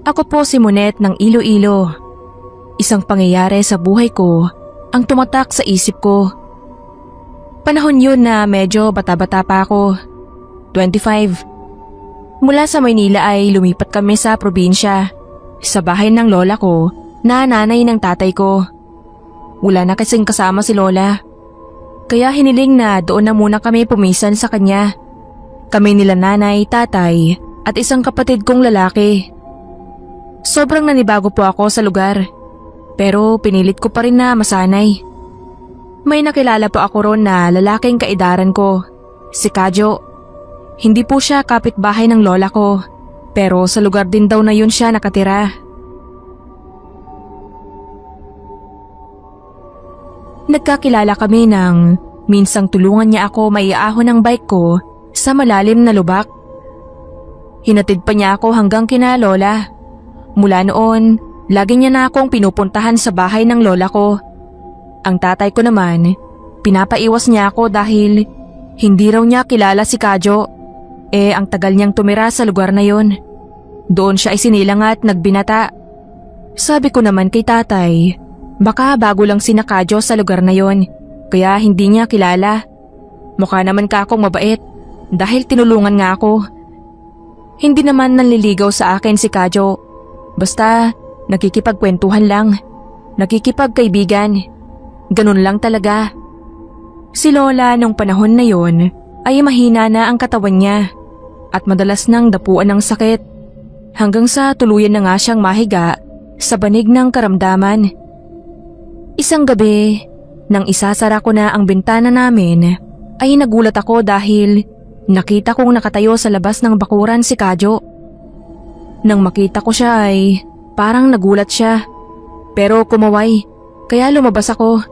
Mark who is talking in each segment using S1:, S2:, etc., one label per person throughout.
S1: Ako po si Monet ng Iloilo. Isang pangyayari sa buhay ko ang tumatak sa isip ko. Panahon yun na medyo bata-bata pa ako, 25. Mula sa Maynila ay lumipat kami sa probinsya, sa bahay ng lola ko na nanay ng tatay ko. Wala na kasing kasama si lola, kaya hiniling na doon na muna kami pumisan sa kanya. Kami nila nanay, tatay at isang kapatid kong lalaki. Sobrang nanibago po ako sa lugar, pero pinilit ko pa rin na masanay. May nakilala po ako ron na lalaking kaedaran ko, si Kadyo. Hindi po siya kapitbahay ng lola ko, pero sa lugar din daw na yun siya nakatira. Nagkakilala kami nang minsang tulungan niya ako maiahon ng bike ko sa malalim na lubak. Hinatid pa niya ako hanggang kina lola. Mula noon, lagi niya na akong pinupuntahan sa bahay ng lola ko. Ang tatay ko naman, pinapaiwas niya ako dahil hindi raw niya kilala si Kadyo. Ang tagal niyang tumira sa lugar na yon. Doon siya isinilang at nagbinata. Sabi ko naman kay tatay, baka bago lang si Kadyo sa lugar na yon, kaya hindi niya kilala. Mukha naman ka akong mabait dahil tinulungan nga ako. Hindi naman nanliligaw sa akin si Kadyo. Basta nakikipagkwentuhan lang, nakikipagkaibigan. Ganun lang talaga. Si lola nung panahon na yon ay mahina na ang katawan niya at madalas nang dapuan ng sakit. Hanggang sa tuluyan na nga siyang mahiga sa banig ng karamdaman. Isang gabi, nang isasara ko na ang bintana namin, ay nagulat ako dahil nakita kong nakatayo sa labas ng bakuran si Kadyo. Nang makita ko siya ay parang nagulat siya, pero kumaway, kaya lumabas ako.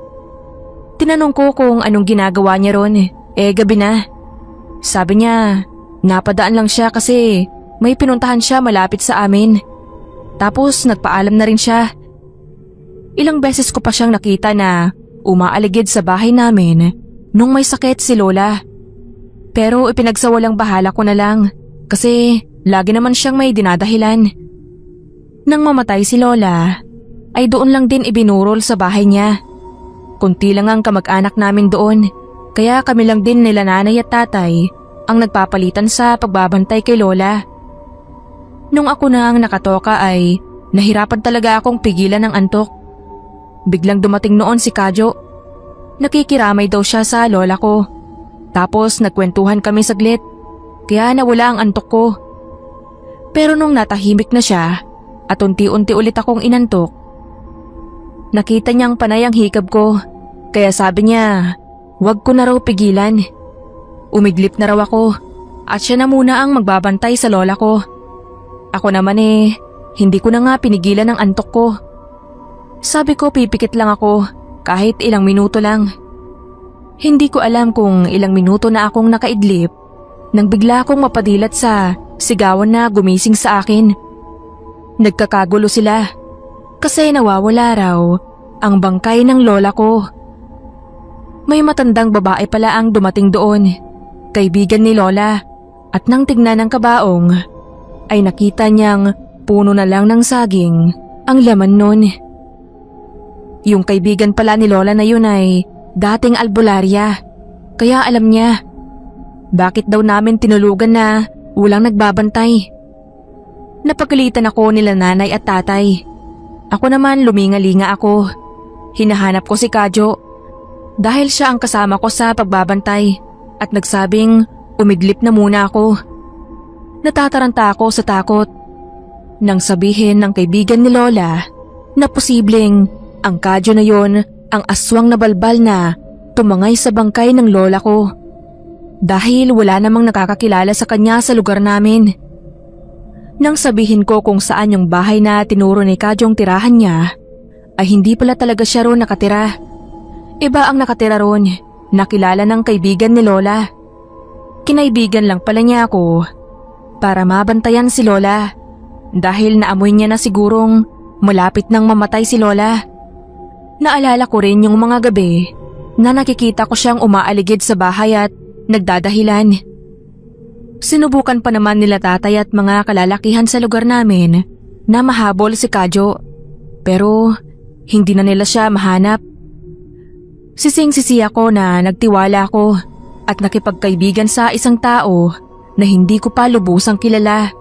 S1: Tinanong ko kung anong ginagawa niya ron, gabi na. Sabi niya, napadaan lang siya kasi may pinuntahan siya malapit sa amin. Tapos nagpaalam na rin siya. Ilang beses ko pa siyang nakita na umaaligid sa bahay namin nung may sakit si lola. Pero ipinagsawalang bahala ko na lang kasi lagi naman siyang may dinadahilan. Nang mamatay si lola, ay doon lang din ibinurol sa bahay niya. Kunti lang ang kamag-anak namin doon, kaya kami lang din nila nanay at tatay ang nagpapalitan sa pagbabantay kay lola. Nung ako na ang nakatoka ay nahirapan talaga akong pigilan ng antok. Biglang dumating noon si Kadyo. Nakikiramay daw siya sa lola ko. Tapos nagkwentuhan kami saglit, kaya nawala ang antok ko. Pero nung natahimik na siya at unti-unti ulit akong inantok, nakita niyang panay ang hikab ko, kaya sabi niya, wag ko na raw pigilan. Umidlip na raw ako at siya na muna ang magbabantay sa lola ko. Ako naman hindi ko na nga pinigilan ang antok ko. Sabi ko pipikit lang ako kahit ilang minuto lang. Hindi ko alam kung ilang minuto na akong nakaidlip nang bigla akong mapadilat sa sigawan na gumising sa akin. Nagkakagulo sila kasi nawawala raw ang bangkay ng lola ko. May matandang babae pala ang dumating doon, kaibigan ni lola, at nang tignan ng kabaong ay nakita niyang puno na lang ng saging ang laman nun. Yung kaibigan pala ni lola na yun ay dating albularya, kaya alam niya. Bakit daw namin tinulugan na walang nagbabantay? Napagalitan ako nila nanay at tatay. Ako naman lumingalinga ako. Hinahanap ko si Kadyo dahil siya ang kasama ko sa pagbabantay at nagsabing umidlip na muna ako. Natataranta ako sa takot nang sabihin ng kaibigan ni lola na posibleng ang Kadyo na yon ang aswang na balbal na tumangay sa bangkay ng lola ko dahil wala namang nakakakilala sa kanya sa lugar namin. Nang sabihin ko kung saan yung bahay na tinuro ni Kadyong tirahan niya, ay hindi pala talaga siya roon nakatira. Iba ang nakatira roon, nakilala ng kaibigan ni lola. Kinaibigan lang pala niya ako para mabantayan si lola dahil naamoy niya na sigurong malapit nang mamatay si lola. Naalala ko rin yung mga gabi na nakikita ko siyang umaaligid sa bahay at nagdadahilan. Sinubukan pa naman nila tatay at mga kalalakihan sa lugar namin na mahabol si Kadyo. Pero hindi na nila siya mahanap. Sising-sisi ako na nagtiwala ako at nakipagkaibigan sa isang tao na hindi ko pa lubusang kilala.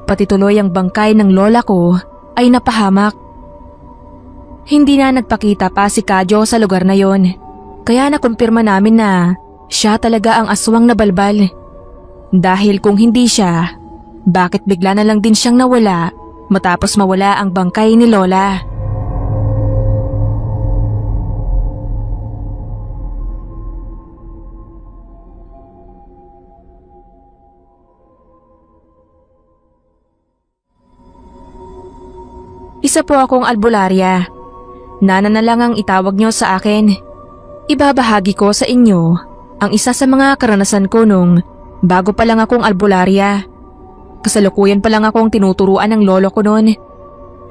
S1: Pati tuloy ang bangkay ng lola ko ay napahamak. Hindi na nagpakita pa si Kadyo sa lugar na yon, kaya nakumpirma namin na siya talaga ang aswang na balbal. Dahil kung hindi siya, bakit bigla na lang din siyang nawala matapos mawala ang bangkay ni lola? Isa po akong albularya. Nana na lang ang itawag niyo sa akin. Ibabahagi ko sa inyo ang isa sa mga karanasan ko nung bago pa lang akong albularya. Kasalukuyan pa lang akong tinuturuan ng lolo ko noon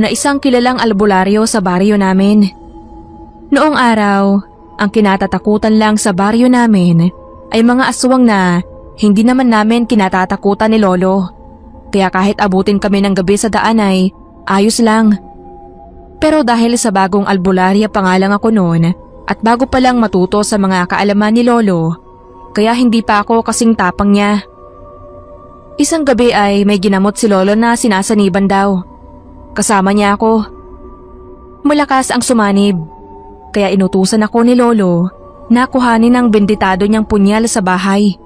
S1: na isang kilalang albularyo sa baryo namin. Noong araw, ang kinatatakutan lang sa baryo namin ay mga aswang na hindi naman namin kinatatakutan ni lolo. Kaya kahit abutin kami ng gabi sa daan ay ayos lang. Pero dahil sa bagong albularya pa nga lang ako noon at bago pa lang matuto sa mga kaalaman ni lolo, kaya hindi pa ako kasing tapang niya. Isang gabi ay may ginamot si lolo na sinasaniban daw. Kasama niya ako. Malakas ang sumanib, kaya inutusan ako ni lolo na kuhanin ang benditado niyang punyal sa bahay.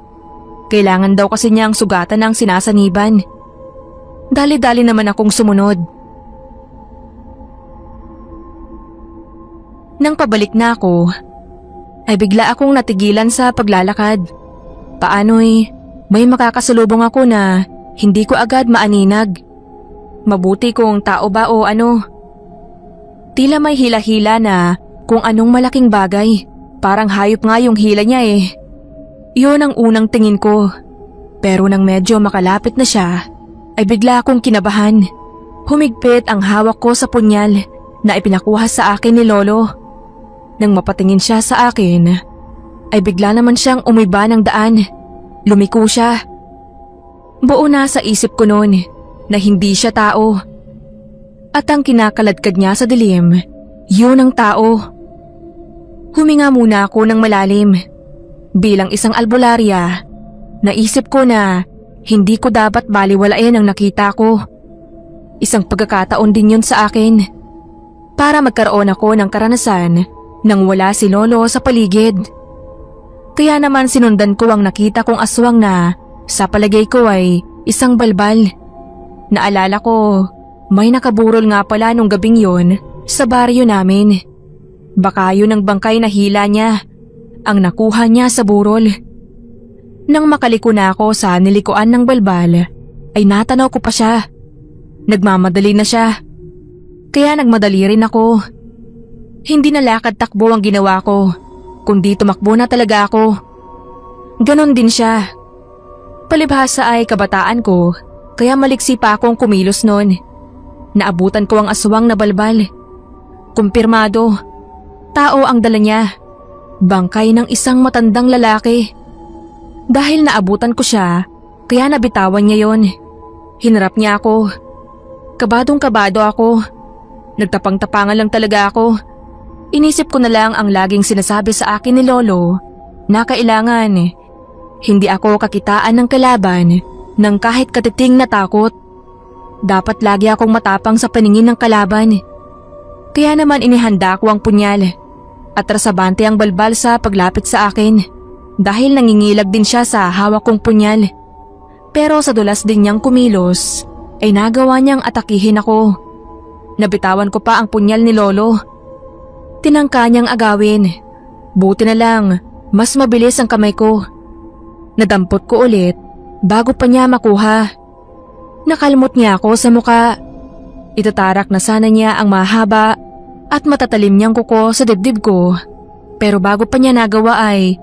S1: Kailangan daw kasi niyang sugatan ng sinasaniban. Dali-dali naman akong sumunod. Nang pabalik na ako, ay bigla akong natigilan sa paglalakad. Paano'y may makakasalubong ako na hindi ko agad maaninag. Mabuti kung tao ba o ano. Tila may hila-hila na kung anong malaking bagay. Parang hayop nga yung hila niya eh. Yun ang unang tingin ko. Pero nang medyo makalapit na siya, ay bigla akong kinabahan. Humigpit ang hawak ko sa punyal na ipinakuha sa akin ni lolo. Nang mapatingin siya sa akin, ay bigla naman siyang umiba ng daan. Lumiko siya. Buo na sa isip ko noon na hindi siya tao. At ang kinakaladkad niya sa dilim, yun ang tao. Huminga muna ako ng malalim. Bilang isang albularya, naisip ko na hindi ko dapat baliwalain ang nakita ko. Isang pagkakataon din yun sa akin para magkaroon ako ng karanasan nang wala si lolo sa paligid. Kaya naman sinundan ko ang nakita kong aswang na sa palagay ko ay isang balbal. Naalala ko, may nakaburol nga pala nung gabing yon sa baryo namin. Baka yun ang bangkay na hila niya, ang nakuha niya sa burol. Nang makaliko na ako sa nilikuan ng balbal, ay natanaw ko pa siya. Nagmamadali na siya. Kaya nagmadali rin ako. Hindi na lakad-takbo ang ginawa ko, kundi tumakbo na talaga ako. Ganon din siya. Palibhasa ay kabataan ko, kaya maliksi pa akong kumilos noon. Naabutan ko ang aswang na balbal. Kumpirmado, tao ang dala niya. Bangkay ng isang matandang lalaki. Dahil naabutan ko siya, kaya nabitawan niya yon. Hinarap niya ako. Kabadong-kabado ako. Nagtapang-tapangan lang talaga ako. Inisip ko na lang ang laging sinasabi sa akin ni lolo na kailangan hindi ako kakitaan ng kalaban ng kahit katiting na takot. Dapat lagi akong matapang sa paningin ng kalaban. Kaya naman inihanda ko ang punyal at rasabante ang balbal sa paglapit sa akin dahil nangingilag din siya sa hawak kong punyal. Pero sa dulas din niyang kumilos ay nagawa niyang atakihin ako. Nabitawan ko pa ang punyal ni lolo. Tinangka niyang agawin. Buti na lang, mas mabilis ang kamay ko. Nadampot ko ulit bago pa niya makuha. Nakalmot niya ako sa muka. Itatarak na sana niya ang mahaba at matatalim niyang kuko sa dibdib ko. Pero bago pa niya nagawa ay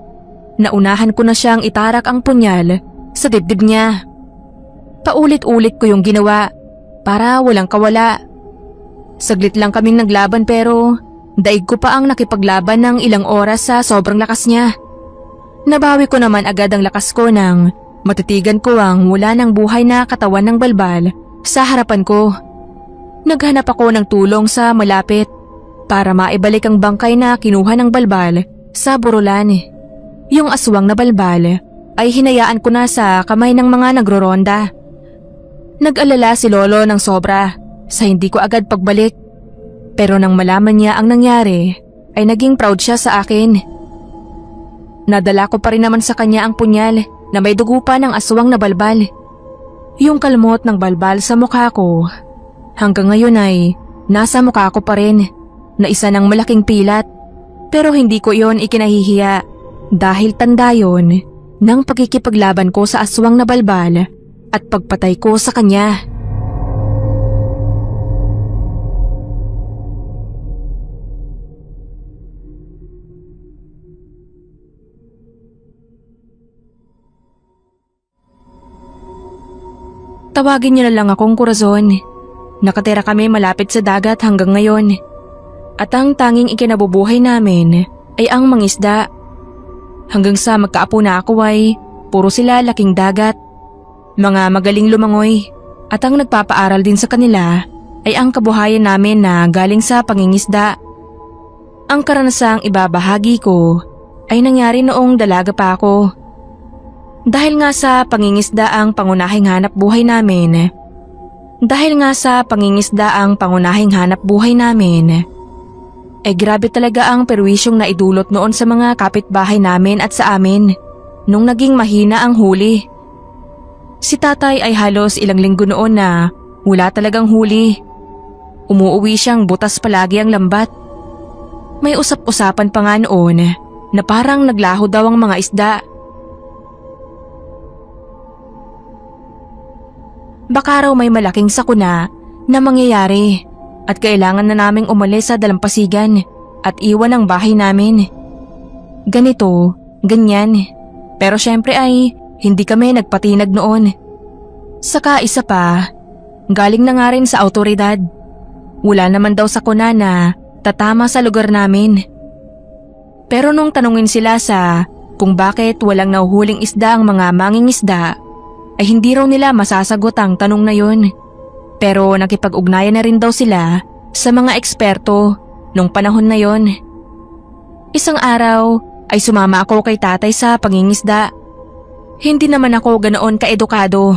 S1: naunahan ko na siyang itarak ang punyal sa dibdib niya. Paulit-ulit ko yung ginawa para walang kawala. Saglit lang kaming naglaban pero daig ko pa ang nakipaglaban ng ilang oras sa sobrang lakas niya. Nabawi ko naman agad ang lakas ko nang matitigan ko ang wala ng buhay na katawan ng balbal sa harapan ko. Naghanap ako ng tulong sa malapit para maibalik ang bangkay na kinuha ng balbal sa burulan. Yung aswang na balbal ay hinayaan ko na sa kamay ng mga nagroronda. Nag-alala si Lolo ng sobra sa hindi ko agad pagbalik. Pero nang malaman niya ang nangyari, ay naging proud siya sa akin. Nadala ko pa rin naman sa kanya ang punyal na may dugo pa ng aswang na balbal. Yung kalmot ng balbal sa mukha ko, hanggang ngayon ay nasa mukha ko pa rin na isa ng malaking pilat. Pero hindi ko yon ikinahihiya dahil tanda yon ng pagkikipaglaban ko sa aswang na balbal at pagpatay ko sa kanya. Tawagin niyo na lang akong Corazon. Nakatira kami malapit sa dagat hanggang ngayon. At ang tanging ikinabubuhay namin ay ang mangisda. Hanggang sa magkaapo na ako ay puro sila laking dagat. Mga magaling lumangoy. At ang nagpapaaral din sa kanila ay ang kabuhayan namin na galing sa pangingisda. Ang karanasang ibabahagi ko ay nangyari noong dalaga pa ako. Dahil nga sa pangingisda ang pangunahing hanap buhay namin. Grabe talaga ang perwisyong naidulot noon sa mga kapitbahay namin at sa amin nung naging mahina ang huli. Si tatay ay halos ilang linggo noon na wala talagang huli. Umuuwi siyang butas palagi ang lambat. May usap-usapan pa nga noon na parang naglaho daw ang mga isda. Baka raw may malaking sakuna na mangyayari at kailangan na naming umalis sa dalampasigan at iwan ang bahay namin. Ganito, ganyan. Pero syempre ay hindi kami nagpatinag noon. Saka isa pa, galing na nga rin sa awtoridad. Wala naman daw sakuna na tatama sa lugar namin. Pero nung tanungin sila sa kung bakit walang nahuhuling isda ang mga mangingisda, ay hindi raw nila masasagot ang tanong na yun. Pero nakipag-ugnayan na rin daw sila sa mga eksperto nung panahon na yon. Isang araw ay sumama ako kay tatay sa pangingisda. Hindi naman ako ganoon kaedukado,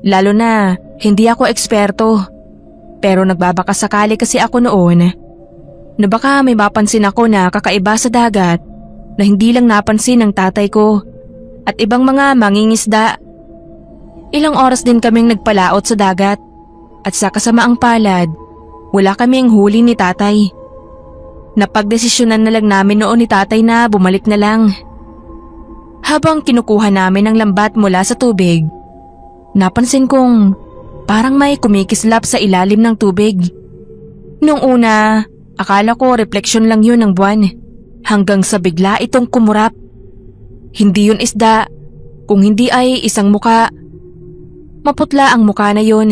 S1: lalo na hindi ako eksperto. Pero nagbabakasakali kasi ako noon na baka may mapansin ako na kakaiba sa dagat na hindi lang napansin ng tatay ko at ibang mga mangingisda. Ilang oras din kaming nagpalaot sa dagat at sa kasamaang palad, wala kaming huli ni tatay. Napagdesisyonan na lang namin noon ni tatay na bumalik na lang. Habang kinukuha namin ang lambat mula sa tubig, napansin kong parang may kumikislap sa ilalim ng tubig. Nung una, akala ko refleksyon lang yun ng buwan hanggang sa bigla itong kumurap. Hindi yun isda, kung hindi ay isang muka. Maputla ang mukha na yun.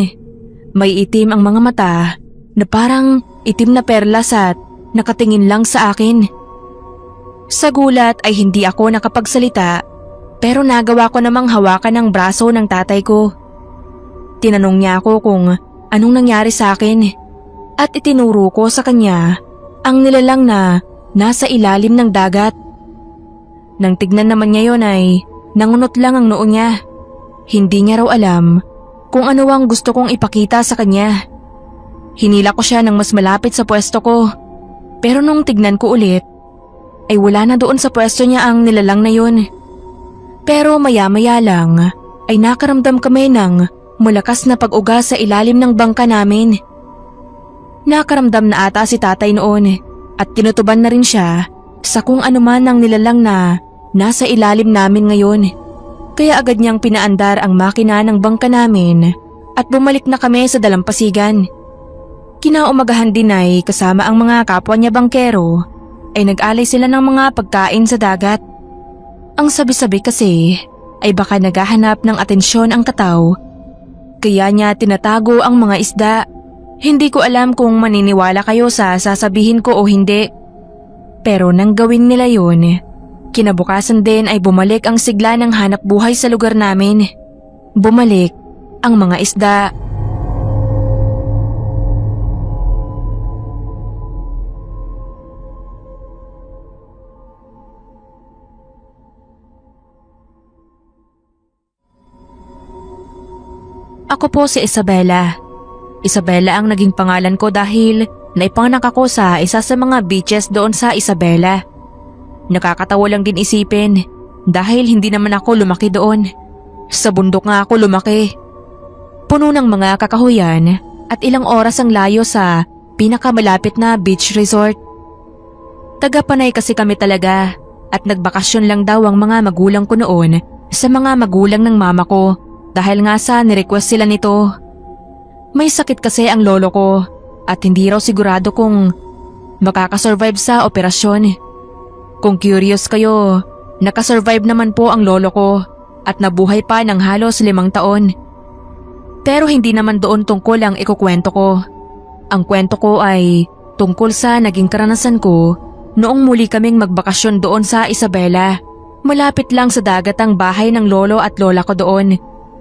S1: May itim ang mga mata na parang itim na perlas at nakatingin lang sa akin. Sa gulat ay hindi ako nakapagsalita pero nagawa ko namang hawakan ang braso ng tatay ko. Tinanong niya ako kung anong nangyari sa akin at itinuro ko sa kanya ang nilalang na nasa ilalim ng dagat. Nang tignan naman niya yon ay nangunot lang ang noo niya. Hindi niya raw alam kung ano ang gusto kong ipakita sa kanya. Hinila ko siya ng mas malapit sa pwesto ko. Pero nung tignan ko ulit, ay wala na doon sa pwesto niya ang nilalang na yun. Pero maya-maya lang ay nakaramdam kami ng malakas na pag-uga sa ilalim ng bangka namin. Nakaramdam na ata si tatay noon at tinutuban na rin siya sa kung ano man ang nilalang na nasa ilalim namin ngayon. Kaya agad niyang pinaandar ang makina ng bangka namin at bumalik na kami sa dalampasigan. Kinaumagahan din ay kasama ang mga kapwa niya bangkero ay nag-alay sila ng mga pagkain sa dagat. Ang sabi-sabi kasi ay baka naghahanap ng atensyon ang kataw. Kaya niya tinatago ang mga isda. Hindi ko alam kung maniniwala kayo sa sasabihin ko o hindi. Pero nang gawin nila yun, kinabukasan din ay bumalik ang sigla ng hanap buhay sa lugar namin. Bumalik ang mga isda. Ako po si Isabela. Isabela ang naging pangalan ko dahil naipanganak ako sa isa sa mga beaches doon sa Isabela. Nakakatawa lang din isipin dahil hindi naman ako lumaki doon. Sa bundok nga ako lumaki. Puno ng mga kakahuyan at ilang oras ang layo sa pinakamalapit na beach resort. Taga-Panay kasi kami talaga at nagbakasyon lang daw ang mga magulang ko noon sa mga magulang ng mama ko dahil nga sa nirequest sila nito. May sakit kasi ang lolo ko at hindi raw sigurado kung makakasurvive sa operasyon. Kung curious kayo, nakasurvive naman po ang lolo ko at nabuhay pa ng halos 5 taon. Pero hindi naman doon tungkol ang ikukwento ko. Ang kwento ko ay tungkol sa naging karanasan ko noong muli kaming magbakasyon doon sa Isabela. Malapit lang sa dagat ang bahay ng lolo at lola ko doon.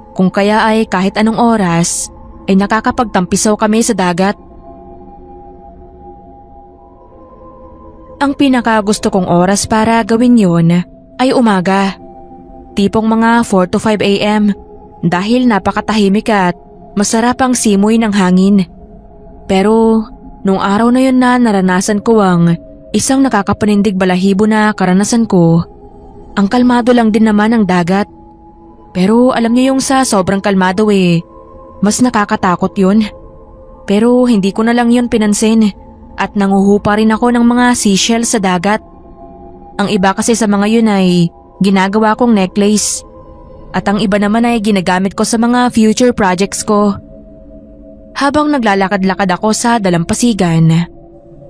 S1: Kung kaya ay kahit anong oras ay nakakapagtampisaw kami sa dagat. Ang pinakagusto kong oras para gawin yon ay umaga. Tipong mga 4 to 5 a.m. dahil napakatahimik at masarap ang simoy ng hangin. Pero nung araw na yon na naranasan ko ang isang nakakapanindig balahibo na karanasan ko, ang kalmado lang din naman ang dagat. Pero alam niyo yung sa sobrang kalmado mas nakakatakot yun. Pero hindi ko na lang yun pinansin at nanguhupa rin ako ng mga seashells sa dagat. Ang iba kasi sa mga yun ay ginagawa kong necklace at ang iba naman ay ginagamit ko sa mga future projects ko. Habang naglalakad-lakad ako sa dalampasigan,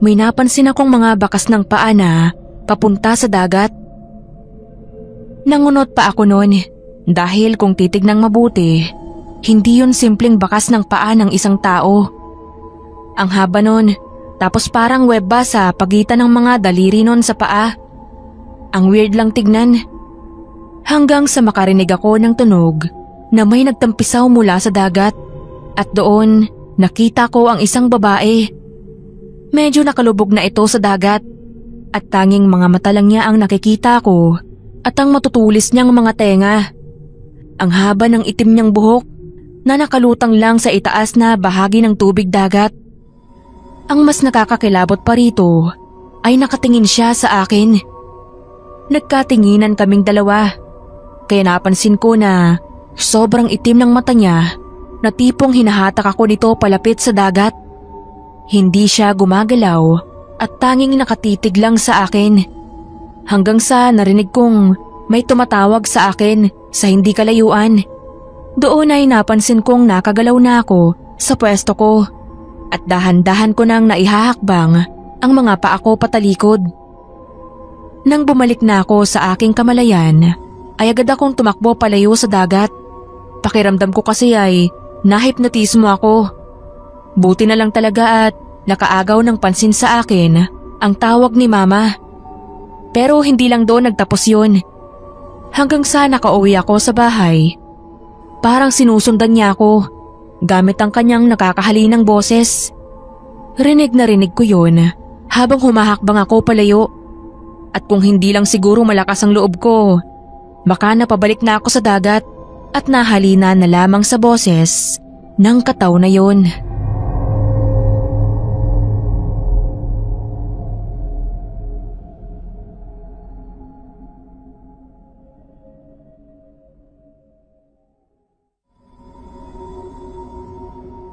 S1: may napansin akong mga bakas ng paa na papunta sa dagat. Nangunot pa ako noon dahil kung titignang mabuti, hindi yun simpleng bakas ng paa ng isang tao. Ang haba nun, tapos parang web ba sa pagitan ng mga daliri nun sa paa. Ang weird lang tignan. Hanggang sa makarinig ako ng tunog na may nagtampisaw mula sa dagat. At doon, nakita ko ang isang babae. Medyo nakalubog na ito sa dagat. At tanging mga mata lang niya ang nakikita ko at ang matutulis niyang mga tenga. Ang haba ng itim niyang buhok na nakalutang lang sa itaas na bahagi ng tubig dagat. Ang mas nakakakilabot pa rito ay nakatingin siya sa akin. Nagkatinginan kaming dalawa, kaya napansin ko na sobrang itim ng mata niya na tipong hinahatak ako nito palapit sa dagat. Hindi siya gumagalaw at tanging nakatitig lang sa akin. Hanggang sa narinig kong may tumatawag sa akin sa hindi kalayuan. Doon ay napansin kong nakagalaw na ako sa pwesto ko at dahan-dahan ko nang naihahakbang ang mga paa ko patalikod. Nang bumalik na ako sa aking kamalayan, ay agad akong tumakbo palayo sa dagat. Pakiramdam ko kasi ay nahipnotismo ako. Buti na lang talaga at nakaagaw ng pansin sa akin ang tawag ni Mama. Pero hindi lang doon nagtapos yun. Hanggang sa nakauwi ako sa bahay, parang sinusundan niya ako gamit ang kanyang nakakahalinang boses. Rinig na rinig ko yun habang humahakbang ako palayo. At kung hindi lang siguro malakas ang loob ko, baka napabalik na ako sa dagat at nahalina na lamang sa boses ng kataw na yun.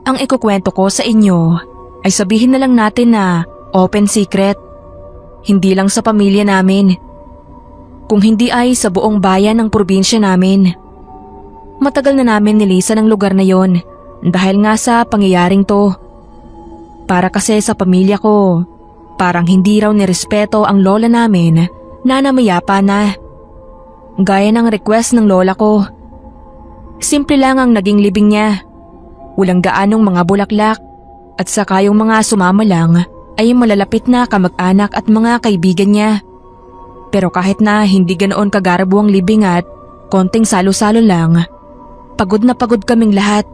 S1: Ang ikukwento ko sa inyo ay sabihin na lang natin na open secret. Hindi lang sa pamilya namin, kung hindi ay sa buong bayan ng probinsya namin. Matagal na namin nilisan ang lugar na yon dahil nga sa pangyayaring to. Para kasi sa pamilya ko, parang hindi raw nirespeto ang lola namin na namayapa na. Gaya ng request ng lola ko. Simple lang ang naging libing niya. Walang gaanong mga bulaklak at saka yung mga sumama lang ay malalapit na kamag-anak at mga kaibigan niya. Pero kahit na hindi ganoon kagarbo ang libing at konting salo-salo lang, pagod na pagod kaming lahat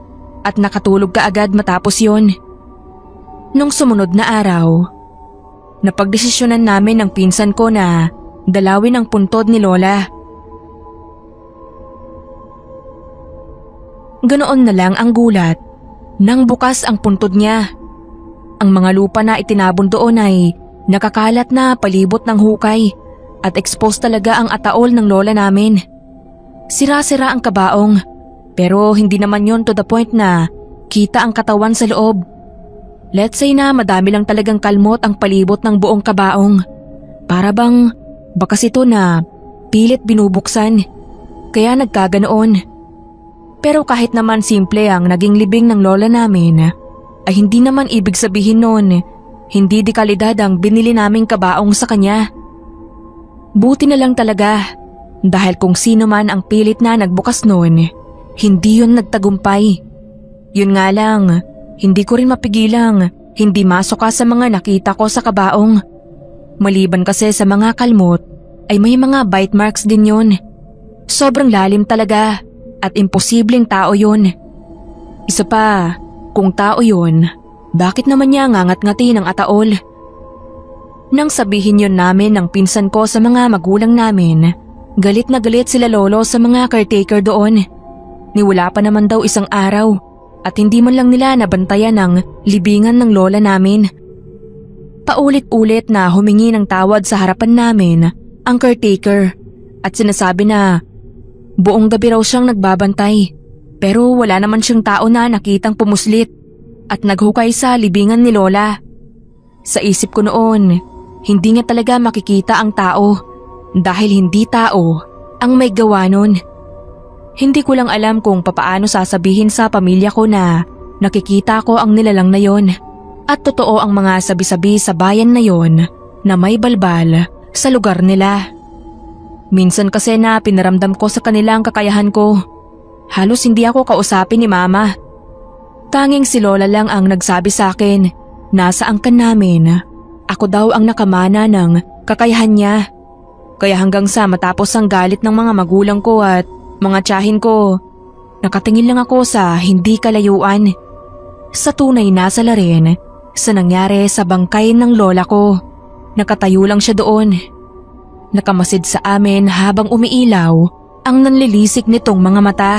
S1: at nakatulog kaagad matapos yon. Nung sumunod na araw, napagdesisyonan namin ng pinsan ko na dalawin ang puntod ni Lola. Ganoon na lang ang gulat nang bukas ang puntod niya. Ang mga lupa na itinabon doon ay nakakalat na palibot ng hukay at exposed talaga ang ataol ng lola namin. Sira-sira ang kabaong pero hindi naman yon to the point na kita ang katawan sa loob. Let's say na madami lang talagang kalmot ang palibot ng buong kabaong. Para bang bakas ito na pilit binubuksan kaya nagkaganoon. Pero kahit naman simple ang naging libing ng lola namin, ay hindi naman ibig sabihin noon hindi di kalidad ang binili naming kabaong sa kanya. Buti na lang talaga dahil kung sino man ang pilit na nagbukas noon, hindi yun nagtagumpay. Yun nga lang, hindi ko rin mapigilang hindi masuka sa mga nakita ko sa kabaong. Maliban kasi sa mga kalmot, ay may mga bite marks din yun. Sobrang lalim talaga. At imposibleng tao yun. Isa pa, kung tao yun, bakit naman niya ngangat-ngati ng ataol? Nang sabihin yun namin ng pinsan ko sa mga magulang namin, galit na galit sila lolo sa mga caretaker doon. Niwala pa naman daw isang araw at hindi man lang nila nabantayan ng libingan ng lola namin. Paulit-ulit na humingi ng tawad sa harapan namin ang caretaker at sinasabi na buong gabi raw siyang nagbabantay pero wala naman siyang tao na nakitang pumuslit at naghukay sa libingan ni Lola. Sa isip ko noon, hindi nga talaga makikita ang tao dahil hindi tao ang may gawa nun. Hindi ko lang alam kung papaano sasabihin sa pamilya ko na nakikita ko ang nilalang na yon at totoo ang mga sabi-sabi sa bayan na yon na may balbal sa lugar nila. Minsan kasi na pinaramdam ko sa kanila ang kakayahan ko. Halos hindi ako kausapin ni mama. Tanging si Lola lang ang nagsabi sa akin na sa angkan namin, ako daw ang nakamana ng kakayahan niya. Kaya hanggang sa matapos ang galit ng mga magulang ko at mga tiyahin ko, nakatingin lang ako sa hindi kalayuan. Sa tunay na salarin sa nangyari sa bangkay ng lola ko. Nakatayo lang siya doon. Nakamasid sa amin habang umiilaw ang nanlilisik nitong mga mata.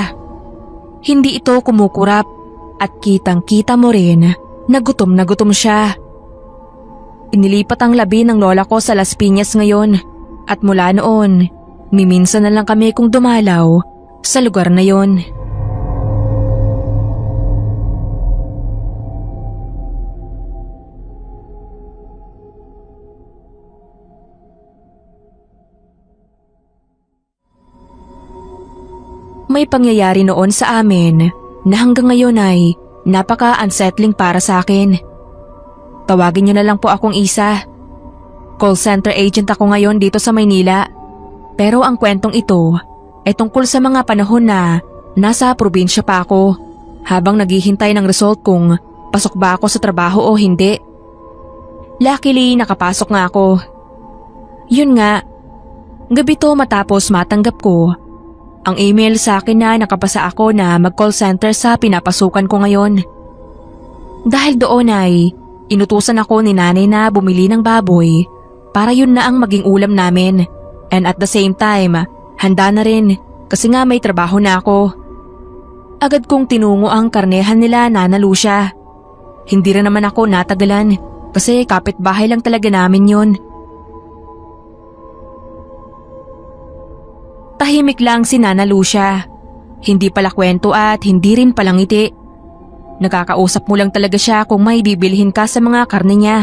S1: Hindi ito kumukurap at kitang-kita mo rin na gutom siya. Inilipat ang labi ng lola ko sa Las Piñas ngayon at mula noon, miminsan na lang kami kung dumalaw sa lugar na yon. May pangyayari noon sa amin na hanggang ngayon ay napaka-unsettling para sa akin. Tawagin niyo na lang po akong Isa. Call center agent ako ngayon dito sa Maynila. Pero ang kwentong ito ay tungkol sa mga panahon na nasa probinsya pa ako habang naghihintay ng result kung pasok ba ako sa trabaho o hindi. Luckily, nakapasok nga ako. Yun nga, gabi to matapos matanggap ko ang email sa akin na nakapasa ako na mag-call center sa pinapasukan ko ngayon. Dahil doon ay inutusan ako ni nanay na bumili ng baboy para yun na ang maging ulam namin. And at the same time, handa na rin kasi nga may trabaho na ako. Agad kong tinungo ang karnehan nila Nana Lucia. Hindi rin naman ako natagalan kasi kapitbahay lang talaga namin yun. Tahimik lang si Nana Lucia. Hindi pala kwento at hindi rin palang ngiti. Nakakausap mo lang talaga siya kung may bibilhin ka sa mga karne niya.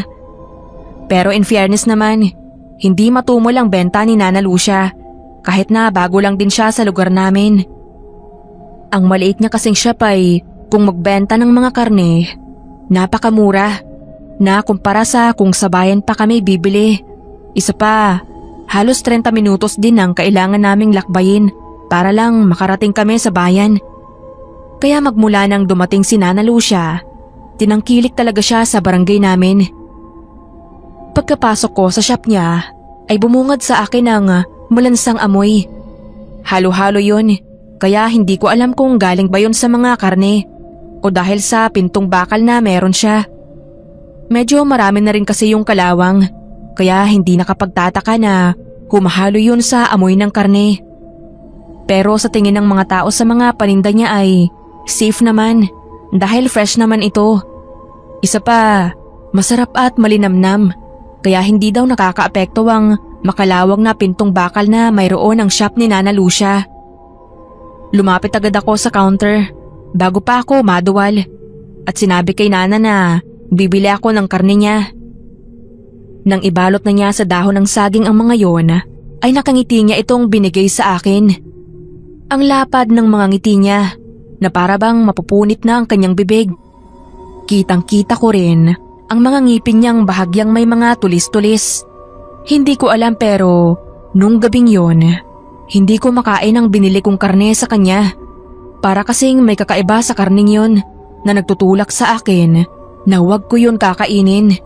S1: Pero in fairness naman, hindi matumal ang benta ni Nana Lucia kahit na bago lang din siya sa lugar namin. Ang maliit niya kasing shop ay kung magbenta ng mga karne, napakamura na kumpara sa kung sa bayan pa kami bibili. Isa pa, halos 30 minutos din ang kailangan naming lakbayin para lang makarating kami sa bayan. Kaya magmula nang dumating si Nana Lucia, tinangkilik talaga siya sa barangay namin. Pagkapasok ko sa shop niya, ay bumungad sa akin ang malansang amoy. Halo-halo yun, kaya hindi ko alam kung galing ba yun sa mga karne o dahil sa pintong bakal na meron siya. Medyo marami na rin kasi yung kalawang, kaya hindi nakapagtataka na humahalo yun sa amoy ng karne. Pero sa tingin ng mga tao sa mga paninda niya ay Safe naman dahil fresh naman ito. Isa pa, masarap at malinamnam kaya hindi daw nakakaapekto ang makalawang na pintong bakal na mayroon ang shop ni Nana Lucia. Lumapit agad ako sa counter bago pa ako maduwal at sinabi kay Nana na bibili ako ng karne niya. Nang ibalot na niya sa dahon ng saging ang mga yon, ay nakangiti niya itong binigay sa akin. Ang lapad ng mga ngiti niya na para bang mapupunit na ang kanyang bibig. Kitang-kita ko rin ang mga ngipin niyang bahagyang may mga tulis-tulis. Hindi ko alam pero nung gabing yon, hindi ko makain ang binili kong karne sa kanya. Para kasing may kakaiba sa karning yon na nagtutulak sa akin na huwag ko yun kakainin.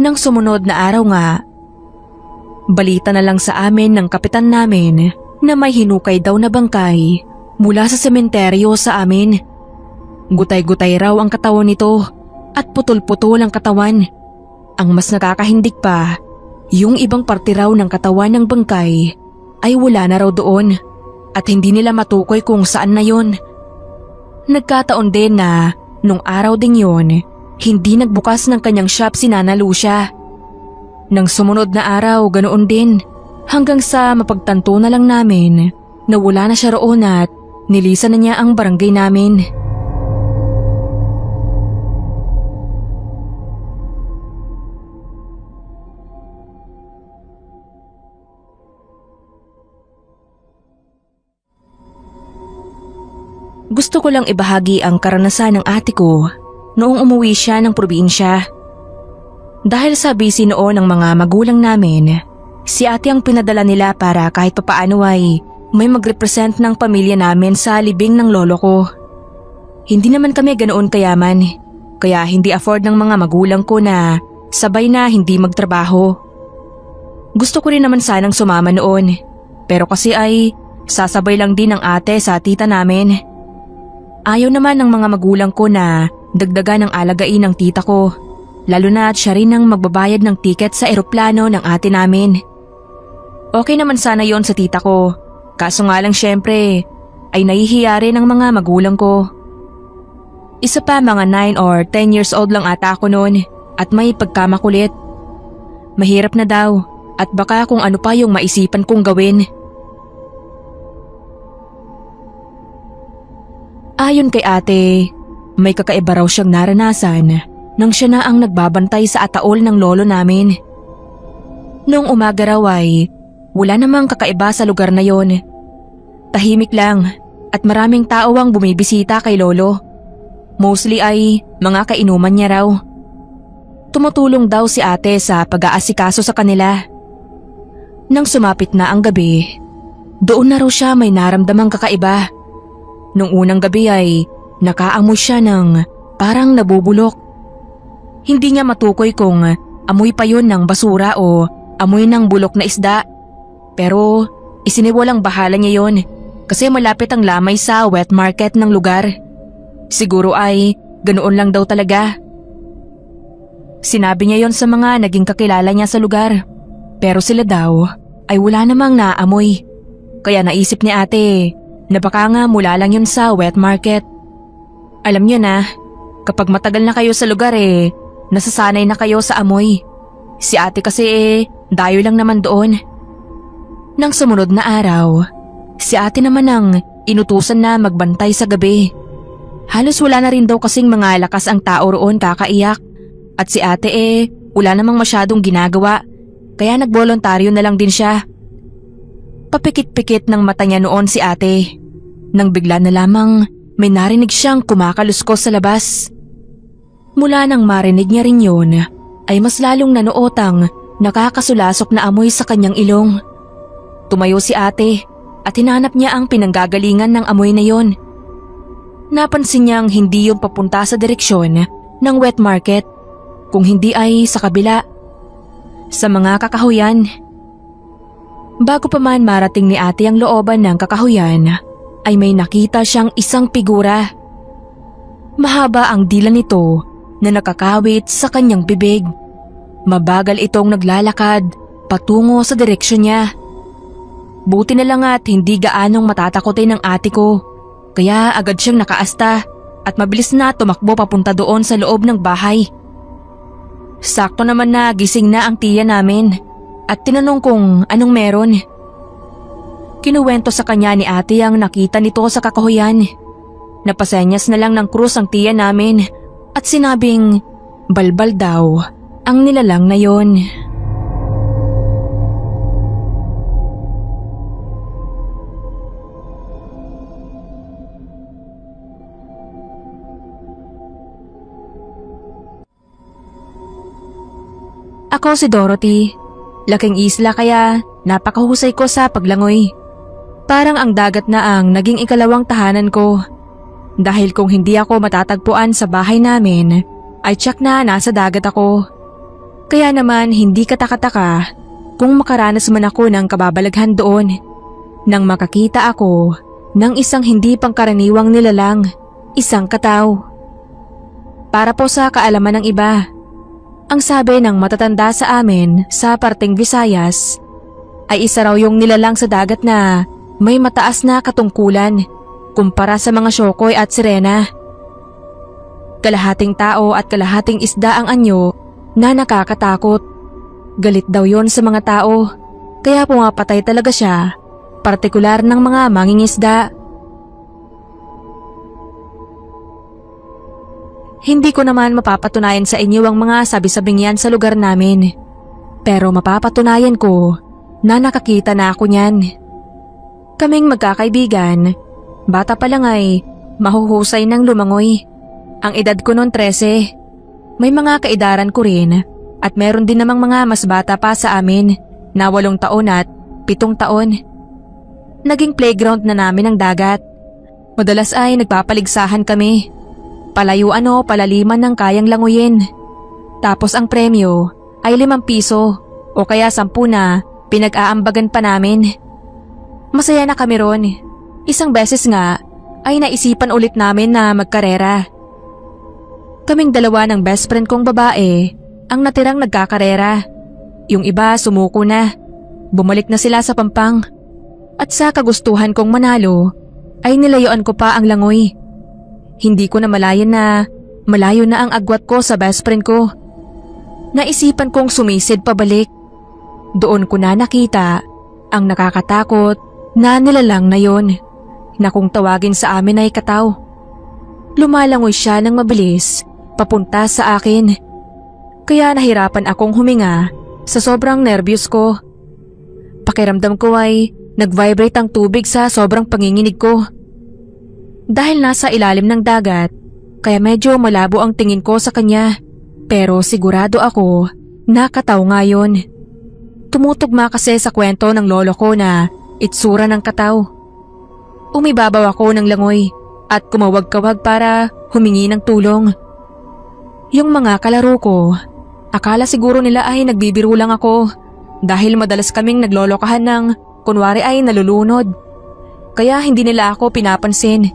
S1: Nang sumunod na araw nga, balita na lang sa amin ng kapitan namin na may hinukay daw na bangkay mula sa sementeryo sa amin. Gutay-gutay raw ang katawan nito at putol-putol ang katawan. Ang mas nakakahindik pa, yung ibang parte raw ng katawan ng bangkay ay wala na raw doon at hindi nila matukoy kung saan na yon. Nagkataon din na nung araw ding yon, hindi nagbukas ng kanyang shop si Nana Lucia. Nang sumunod na araw, ganoon din hanggang sa mapagtanto na lang namin na wala na siya roon at nilisan na niya ang barangay namin. Gusto ko lang ibahagi ang karanasan ng ate ko noong umuwi siya ng probinsya. Dahil sa busy noon ng mga magulang namin, si ate ang pinadala nila para kahit papaano ay may mag-represent ng pamilya namin sa libing ng lolo ko. Hindi naman kami ganoon kayaman, kaya hindi afford ng mga magulang ko na sabay na hindi magtrabaho. Gusto ko rin naman sanang sumama noon, pero kasi ay sasabay lang din ng ate sa tita namin. Ayaw naman ng mga magulang ko na dagdagan ng alagain ng tita ko, lalo na at siya rin ang magbabayad ng tiket sa eroplano ng ate namin. Okay naman sana yon sa tita ko, kaso nga lang syempre ay nahihiya rin ang mga magulang ko. Isa pa mga 9 or 10 years old lang ata ako noon at may pagkamakulit. Mahirap na daw at baka kung ano pa yung maisipan kong gawin. Ayon kay ate, may kakaiba raw siyang naranasan nang siya na ang nagbabantay sa ataol ng lolo namin. Noong umaga raw ay wala namang kakaiba sa lugar na yon. Tahimik lang at maraming tao ang bumibisita kay lolo. Mostly ay mga kainuman niya raw. Tumutulong daw si ate sa pag-aasikaso sa kanila. Nang sumapit na ang gabi, doon na raw siya may naramdamang kakaiba. Nung unang gabi ay nakaamoy siya ng parang nabubulok. Hindi niya matukoy kung amoy pa yun ng basura o amoy ng bulok na isda. Pero isiniwalang bahala niya yon kasi malapit ang lamay sa wet market ng lugar. Siguro ay ganoon lang daw talaga. Sinabi niya yon sa mga naging kakilala niya sa lugar. Pero sila daw ay wala namang naamoy. Kaya naisip ni ate na baka nga mula lang yun sa wet market. Alam niyo na, kapag matagal na kayo sa lugar nasasanay na kayo sa amoy. Si ate kasi dayo lang naman doon. Nang sumunod na araw, si ate naman ang inutusan na magbantay sa gabi. Halos wala na rin daw kasing mga lakas ang tao roon kakaiyak. At si ate wala namang masyadong ginagawa, kaya nagbolontaryo na lang din siya. Papikit-pikit ng mata niya noon si ate, nang bigla na lamang may narinig siyang kumakaluskos sa labas. Mula nang marinig niya rin yun, ay mas lalong nanuotang nakakasulasok na amoy sa kanyang ilong. Tumayo si ate at hinanap niya ang pinanggagalingan ng amoy na yon. Napansin niyang hindi yung papunta sa direksyon ng wet market, kung hindi ay sa kabila, sa mga kakahuyan. Bago pa man marating ni ate ang looban ng kakahuyan, ay may nakita siyang isang figura. Mahaba ang dila nito na nakakawit sa kanyang bibig. Mabagal itong naglalakad patungo sa direksyon niya. Buti na lang at hindi gaanong matatakotin ng ate ko Kaya agad siyang nakaasta at mabilis na tumakbo papunta doon sa loob ng bahay. Sakto naman na gising na ang tiya namin at tinanong kung anong meron. Kinuwento sa kanya ni ate ang nakita nito sa kakahuyan. Napasenyas na lang ng krus ang tiya namin at sinabing balbal daw ang nilalang na yon. Ako si Dorothy. Laking isla kaya napakahusay ko sa paglangoy. Parang ang dagat na ang naging ikalawang tahanan ko. Dahil kung hindi ako matatagpuan sa bahay namin, ay tiyak na nasa dagat ako. Kaya naman hindi katakataka kung makaranas man ako ng kababalaghan doon nang makakita ako ng isang hindi pangkaraniwang nilalang, isang kataw. Para po sa kaalaman ng iba, ang sabi ng matatanda sa amin sa parteng Visayas ay isa raw yung nilalang sa dagat na may mataas na katungkulan kumpara sa mga syokoy at sirena. Kalahating tao at kalahating isda ang anyo na nakakatakot. Galit daw yon sa mga tao kaya pumapatay talaga siya, partikular ng mga mangingisda. Hindi ko naman mapapatunayan sa inyo ang mga sabi-sabing yan sa lugar namin. Pero mapapatunayan ko na nakakita na ako niyan. Kaming magkakaibigan, bata pa lang ay mahuhusay ng lumangoy. Ang edad ko noon 13. May mga kaedaran ko rin at meron din namang mga mas bata pa sa amin na 8 taon at 7 taon. Naging playground na namin ang dagat. Madalas ay nagpapaligsahan kami. Palayuan o palaliman ng kayang languyin. Tapos ang premyo ay 5 piso o kaya 10 na pinag-aambagan pa namin. Masaya na kami ron. Isang beses nga ay naisipan ulit namin na magkarera. Kaming dalawa ng best friend kong babae ang natirang nagkakarera. Yung iba sumuko na. Bumalik na sila sa Pampang. At sa kagustuhan kong manalo ay nilayuan ko pa ang langoy. Hindi ko na malayan na malayo na ang agwat ko sa best friend ko. Naisipan kong sumisid pabalik. Doon ko na nakita ang nakakatakot na nilalang na yon na kung tawagin sa amin ay kataw. Lumalangoy siya ng mabilis papunta sa akin. Kaya nahirapan akong huminga sa sobrang nervyos ko. Pakiramdam ko ay nag-vibrate ang tubig sa sobrang panginginig ko. Dahil nasa ilalim ng dagat, kaya medyo malabo ang tingin ko sa kanya. Pero sigurado ako na kataw nga yun. Tumutugma kasi sa kwento ng lolo ko na itsura ng kataw. Umibabaw ako ng langoy at kumawag-kawag para humingi ng tulong. Yung mga kalaro ko, akala siguro nila ay nagbibiro lang ako dahil madalas kaming naglolokahan ng kunwari ay nalulunod. Kaya hindi nila ako pinapansin.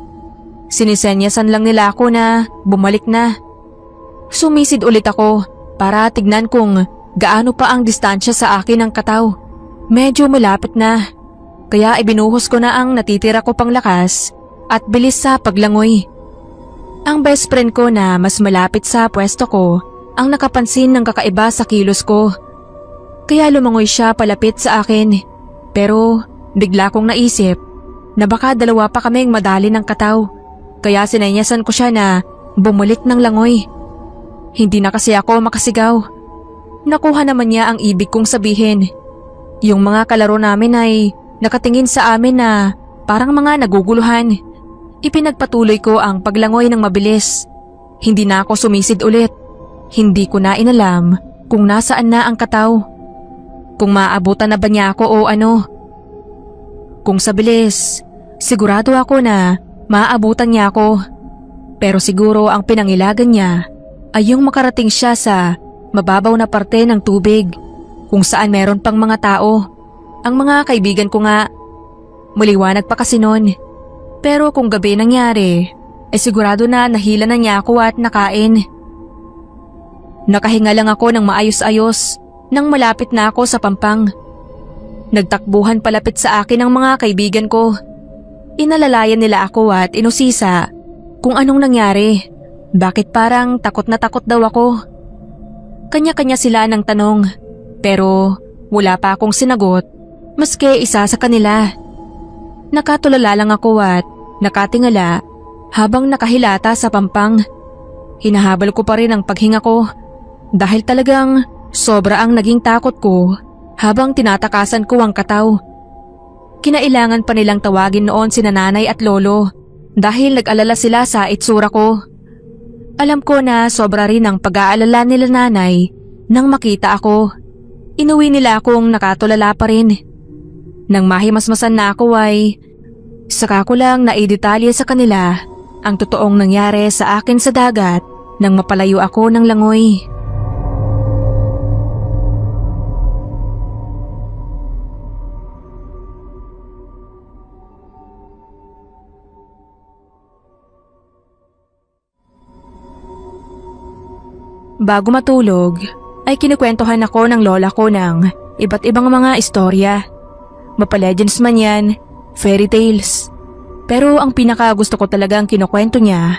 S1: Sinisenyasan lang nila ako na bumalik na. Sumisid ulit ako para tignan kung gaano pa ang distansya sa akin ng kataw. Medyo malapit na. Kaya ibinuhos ko na ang natitira ko pang lakas at bilis sa paglangoy. Ang best friend ko na mas malapit sa pwesto ko ang nakapansin ng kakaiba sa kilos ko. Kaya lumangoy siya palapit sa akin. Pero bigla kong naisip na baka dalawa pa kaming madali ng kataw. Kaya sinenyasan ko siya na bumalik ng langoy. Hindi na kasi ako makasigaw. Nakuha naman niya ang ibig kong sabihin. Yung mga kalaro namin ay nakatingin sa amin na parang mga naguguluhan. Ipinagpatuloy ko ang paglangoy ng mabilis. Hindi na ako sumisid ulit. Hindi ko na inalam kung nasaan na ang kataw. Kung maaabutan na ba niya ako o ano. Kung sa bilis, sigurado ako na maaabutan niya ako. Pero siguro ang pinangilagan niya ay yung makarating siya sa mababaw na parte ng tubig kung saan meron pang mga tao. Ang mga kaibigan ko nga, maliwanag pa kasi noon. Pero kung gabi nangyari, ay sigurado na nahila na niya ako at nakain. Nakahinga lang ako ng maayos-ayos nang malapit na ako sa Pampang. Nagtakbuhan palapit sa akin ang mga kaibigan ko. Inalalayan nila ako at inusisa kung anong nangyari. Bakit parang takot na takot daw ako? Kanya-kanya sila ng tanong pero wala pa akong sinagot maski isa sa kanila. Nakatulala lang ako at nakatingala habang nakahilata sa pampang. Hinahabol ko pa rin ang paghinga ko dahil talagang sobra ang naging takot ko habang tinatakasan ko ang kataw. Kinailangan pa nilang tawagin noon sina nanay at lolo dahil nag-alala sila sa itsura ko. Alam ko na sobra rin ang pag-aalala nila nanay nang makita ako. Inuwi nila akong nakatulala pa rin. Nang mahimasmasan na ako ay saka ko lang naidetalye sa kanila ang totoong nangyari sa akin sa dagat nang mapalayo ako ng langoy. Bago matulog, ay kinikwentuhan ako ng lola ko ng iba't ibang mga istorya. Mapa-legends man yan, fairy tales. Pero ang pinaka gusto ko talagang kinukwento niya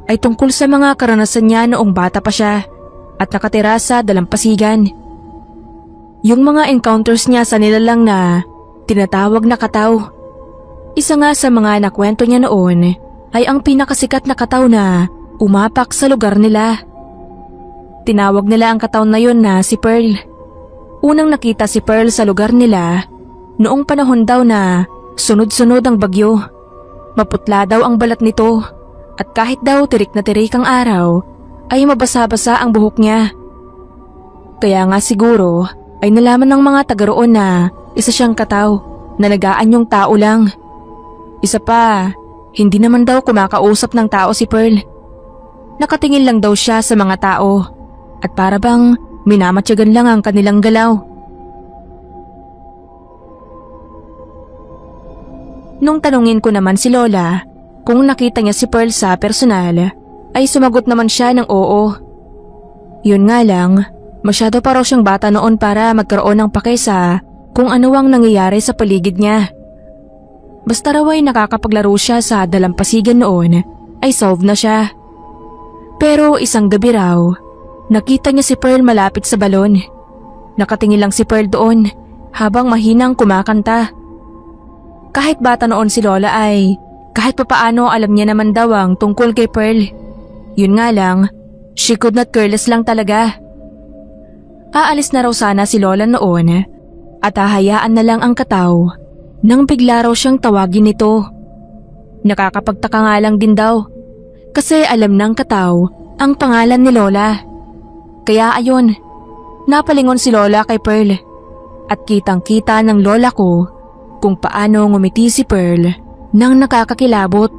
S1: ay tungkol sa mga karanasan niya noong bata pa siya at nakatira sa dalampasigan. Yung mga encounters niya sa nilalang na tinatawag na kataw. Isa nga sa mga nakwento niya noon ay ang pinakasikat na kataw na umapak sa lugar nila. Tinawag nila ang kataw na yun na si Pearl. Unang nakita si Pearl sa lugar nila noong panahon daw na sunod-sunod ang bagyo. Maputla daw ang balat nito at kahit daw tirik na tirik ang araw ay mabasa-basa ang buhok niya. Kaya nga siguro ay nalaman ng mga taga roon na isa siyang kataw na nag-aanyong tao lang. Isa pa, hindi naman daw kumakausap ng tao si Pearl. Nakatingin lang daw siya sa mga tao at para bang minamatyagan lang ang kanilang galaw. Nung tanungin ko naman si Lola kung nakita niya si Pearl sa personal, ay sumagot naman siya ng oo. Yun nga lang, masyado pa raw siyang bata noon para magkaroon ng pake sa kung ano ang nangyayari sa paligid niya. Basta raw ay nakakapaglaro siya sa dalampasigan noon, ay solve na siya. Pero isang gabi raw, nakita niya si Pearl malapit sa balon. Nakatingin lang si Pearl doon habang mahinang kumakanta. Kahit bata noon si Lola ay kahit papaano alam niya naman daw ang tungkol kay Pearl. Yun nga lang, she could not care less lang talaga. Aalis na raw sana si Lola noon at hahayaan na lang ang kataw nang bigla raw siyang tawagin nito. Nakakapagtaka nga lang din daw kasi alam ng kataw ang pangalan ni Lola. Kaya ayun, napalingon si Lola kay Pearl at kitang-kita ng lola ko kung paano ngumiti si Pearl nang nakakakilabot.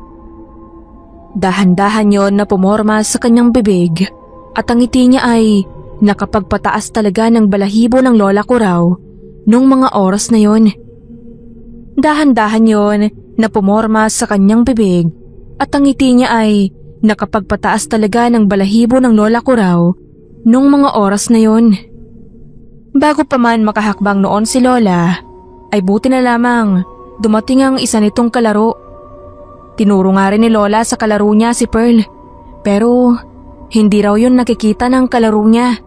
S1: Dahan-dahan yon na pumorma sa kanyang bibig at ang ngiti niya ay nakapagpataas talaga ng balahibo ng lola ko raw nung mga oras na yon. Dahan-dahan yon na pumorma sa kanyang bibig at ang ngiti niya ay nakapagpataas talaga ng balahibo ng lola ko raw nung mga oras na yon. Bago pa man makahakbang noon si Lola, ay buti na lamang dumating ang isa nitong kalaro. Tinuro nga rin ni Lola sa kalaro niya si Pearl, pero hindi raw yun nakikita ng kalaro niya.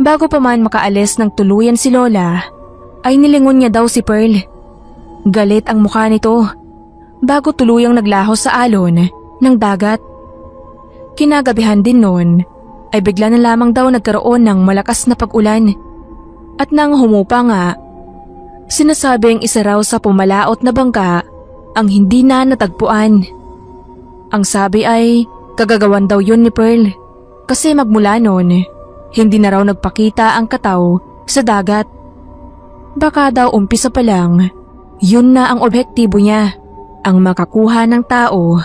S1: Bago pa man makaalis ng tuluyan si Lola, ay nilingon niya daw si Pearl. Galit ang mukha nito, bago tuluyang naglaho sa alon ng dagat. Kinagabihan din noon, ay bigla na lamang daw nagkaroon ng malakas na pag-ulan. At nang humupa nga, sinasabing isa raw sa pumalaot na bangka ang hindi na natagpuan. Ang sabi ay kagagawan daw yun ni Pearl kasi magmula noon, hindi na raw nagpakita ang kataw sa dagat. Baka daw umpisa pa lang, yun na ang objektibo niya, ang makakuha ng tao